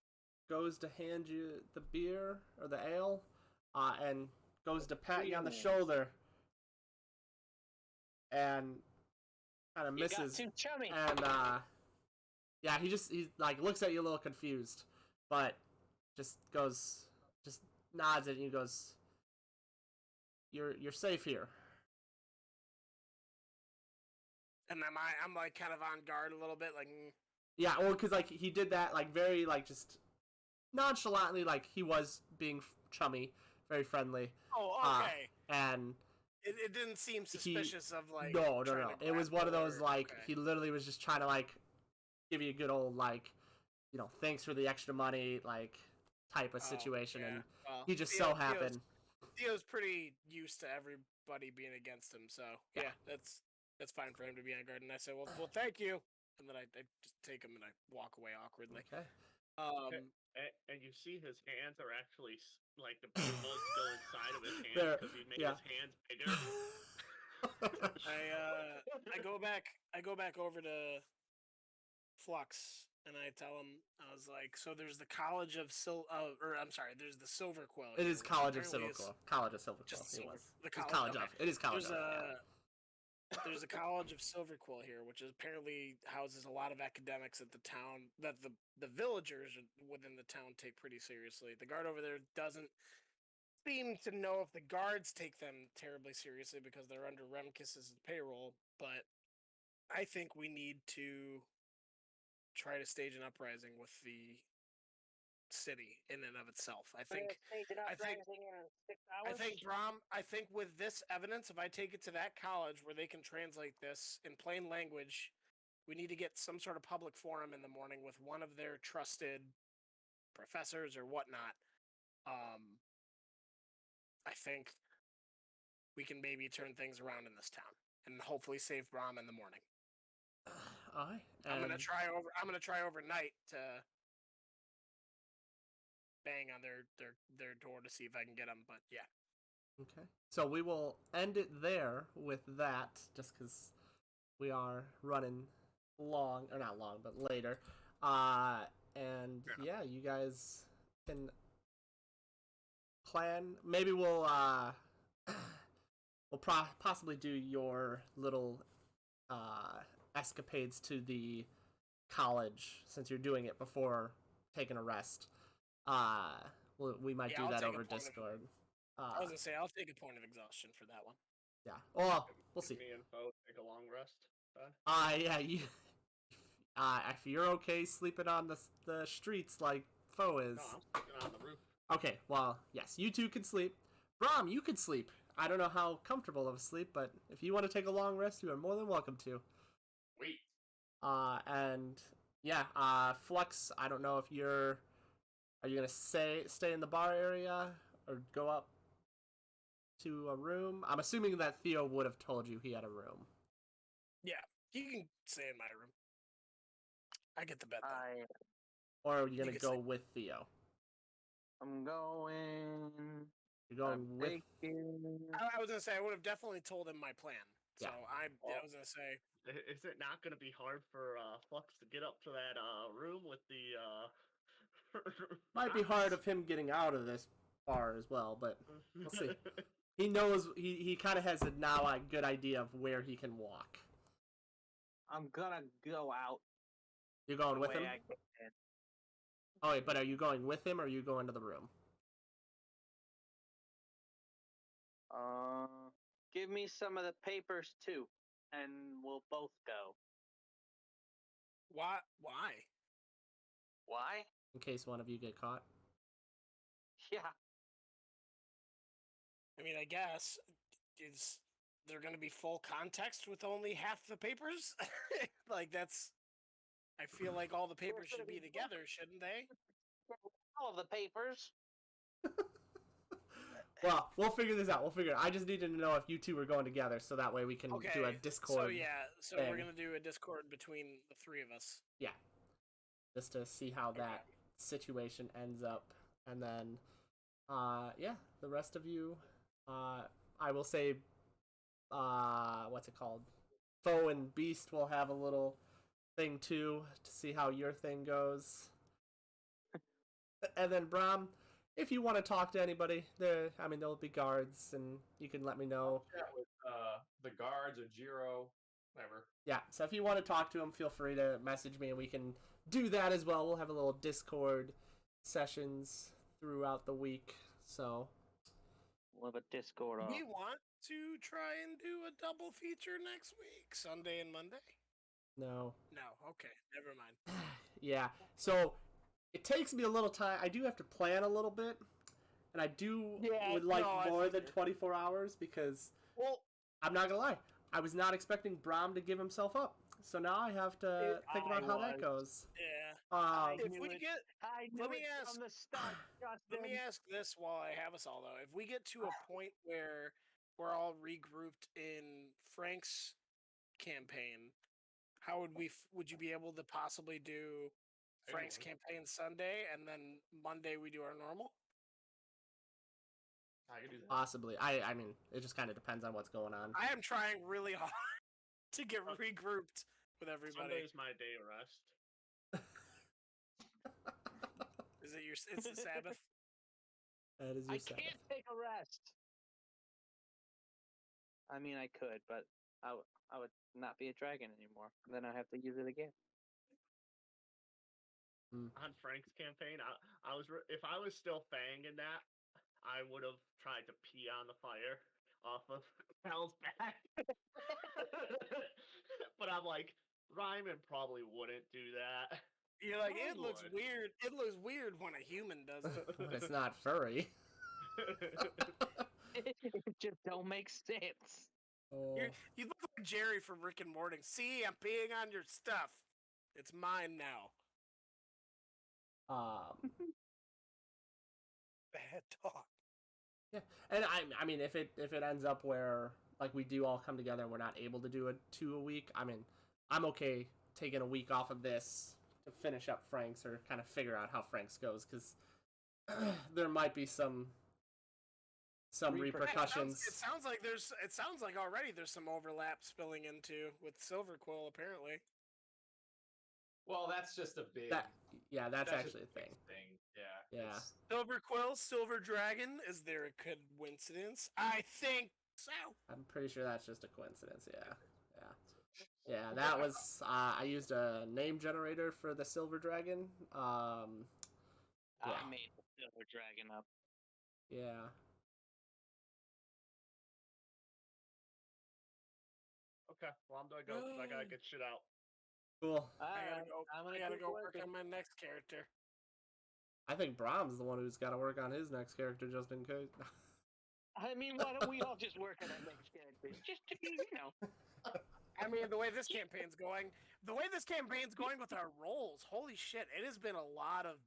Goes to hand you the beer or the ale, and goes to pat you on the shoulder, and kind of misses. You got too chummy. And yeah, he looks at you a little confused, but just nods at you and goes, You're safe here. And I'm like kind of on guard a little bit, like. Yeah, well, because like he did that like very like just nonchalantly, like he was being chummy, very friendly. Oh, okay. And it didn't seem suspicious of like. no. trying to It was one of grapple those or- like okay. he literally was just trying to like give you a good old like, you know, thanks for the extra money like type of Oh, situation, yeah. and Well, he just Theo- so happened. Theo's pretty used to everybody being against him, so Yeah. yeah, that's fine for him to be on guard. And I say, well, thank you, and then I just take him and I walk away awkwardly. Okay. And you see his hands are actually like the bugs go inside of his hands They're- because he made yeah. his hands bigger. I go back over to Flux and I tell him, I was like, so there's the College of there's the Silver Quill. It here, is which College of apparently Silver is Quill. College of Silver Quill. just It Silver- was. the It's college. College okay. of. It is College There's of. Yeah. there's a College of Silver Quill here, which is apparently houses a lot of academics at the town that the villagers within the town take pretty seriously. The guard over there doesn't seem to know if the guards take them terribly seriously because they're under Remkis's payroll, but I think we need to try to stage an uprising with the city in and of itself. I think Brom, I think with this evidence, if I take it to that college where they can translate this in plain language, we need to get some sort of public forum in the morning with one of their trusted professors or whatnot. I think we can maybe turn things around in this town and hopefully save Brom in the morning. Aye. I'm gonna and- try overnight to bang on their door to see if I can get them. But yeah, Okay. So we will end it there with that, just because we are running long, or not long, but later. And Yeah. yeah, you guys can plan. Maybe we'll possibly do your little escapades to the college, since you're doing it before taking a rest. We might Yeah, do I'll that take a over point of- Discord. I was gonna say I'll take a point of exhaustion for that one. Yeah. Well, we'll see. Me and Foe take a long rest. Yeah. You. If you're okay sleeping on the streets like Foe is. No, I'm sleeping on the roof. Okay. Well, yes, you two can sleep. Brom, you can sleep. I don't know how comfortable of a sleep, but if you want to take a long rest, you are more than welcome to. Wait. And yeah, Flux, I don't know if are you gonna stay in the bar area or go up to a room? I'm assuming that Theo would have told you he had a room. You can stay in my room. I get the bed. Though. Or are you gonna could go sleep. with Theo? I'm going. You're going I'm with taking. I was gonna say I would have definitely told him my plan. So Yeah. I was gonna say Is it not going to be hard for Flux to get up to that room with the? might be hard of him getting out of this bar as well, but we'll see. He knows he kind of has a good idea of where he can walk. I'm gonna go out. You're going the with way him? I can. Oh, wait, but are you going with him or are you going to the room? Give me some of the papers too, and we'll both go. why? Why? In case one of you get caught. Yeah. I mean, I guess is there gonna be full context with only half the papers? Like that's. I feel like all the papers should be together, shouldn't they? All of the papers. Well, we'll figure this out. I just needed to know if you two were going together, so that way we can Okay. do a Discord. So yeah, so we're thing. gonna do a Discord between the three of us. Just to see how that situation ends up, and then, yeah, the rest of you, I will say, what's it called? Foe and Beast will have a little thing too to see how your thing goes, and then Brom, if you want to talk to anybody, there'll be guards, and you can let me know. Chat with the guards or Jiro, whatever. Yeah, so if you want to talk to him, feel free to message me and we can do that as well. We'll have a little Discord sessions throughout the week. So We'll have a Discord off. Do we want to try and do a double feature next week, Sunday and Monday? No. No. Okay, never mind. Yeah. So it takes me a little time. I do have to plan a little bit, and I would like no, I more than figured. 24 hours because Well, I'm not gonna lie. I was not expecting Braum to give himself up. So now I have to think about how that goes. yeah. If knew we it. get, I knew let me it ask. from the start, Let me Justin. ask this while I have us all though. If we get to a point where we're all regrouped in Frank's campaign, how would you be able to possibly do Frank's Anyone. campaign Sunday and then Monday we do our normal? I can do that. Possibly. I mean, it just kind of depends on what's going on. I am trying really hard to get regrouped with Sunday everybody. is my day of rest. Is it it's the Sabbath? That is I your Sabbath. can't take a rest. I mean, I could, but I would not be a dragon anymore. Then I have to use it again. On Frank's campaign, if I was still fanging that, I would have tried to pee on the fire off of Cal's back. But I'm like, Ryman probably wouldn't do that. You're like, I it looks would. weird. It looks weird when a human does it. But it's not furry. It just don't make sense. Oh. You look like Jerry from Rick and Morty. See, I'm peeing on your stuff. It's mine now. Bad talk. Yeah, and I mean, if it ends up where like we do all come together and we're not able to do it 2 a week, I mean, I'm okay taking a week off of this to finish up Frank's or kind of figure out how Frank's goes because there might be some repercussions. It sounds like already there's some overlap spilling into with Silver Quill apparently. Well, that's just a big. That's just actually a big thing. Yeah. Yeah. it's- Silver Quill, Silver Dragon. Is there a coincidence? I think so. I'm pretty sure that's just a coincidence. Yeah. That was I used a name generator for the Silver Dragon. I Yeah. made the silver dragon up. Yeah. Okay, well, I'm gonna go 'cause I gotta get shit out. Cool. I gotta go work working. on my next character. I think Brahm's the one who's got to work on his next character just in case. I mean, why don't we all just work on our next characters? Just to be, I mean, the way this campaign's going with our roles, holy shit! It has been a lot of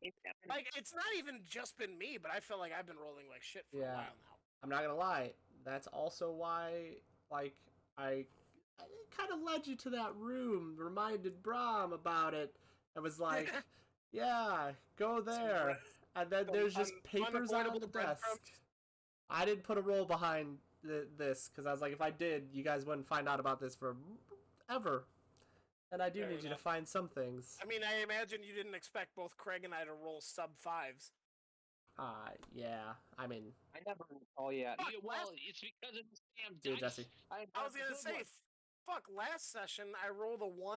like. It's not even just been me, but I feel like I've been rolling like shit for a Yeah. while now. I'm not gonna lie. That's also why, like, I kind of led you to that room, reminded Brahm about it. I was like, yeah, go there. And then there's just papers on the desk. I didn't put a roll behind this because I was like, if I did, you guys wouldn't find out about this for ever. And I do Fair need you to enough. find some things. I mean, I imagine you didn't expect both Craig and I to roll sub fives. Yeah. I mean, I never. Oh yeah. Fuck, Well, it's because of the damn do it, dice. Jesse. I was gonna say, fuck. Last session, I rolled a 1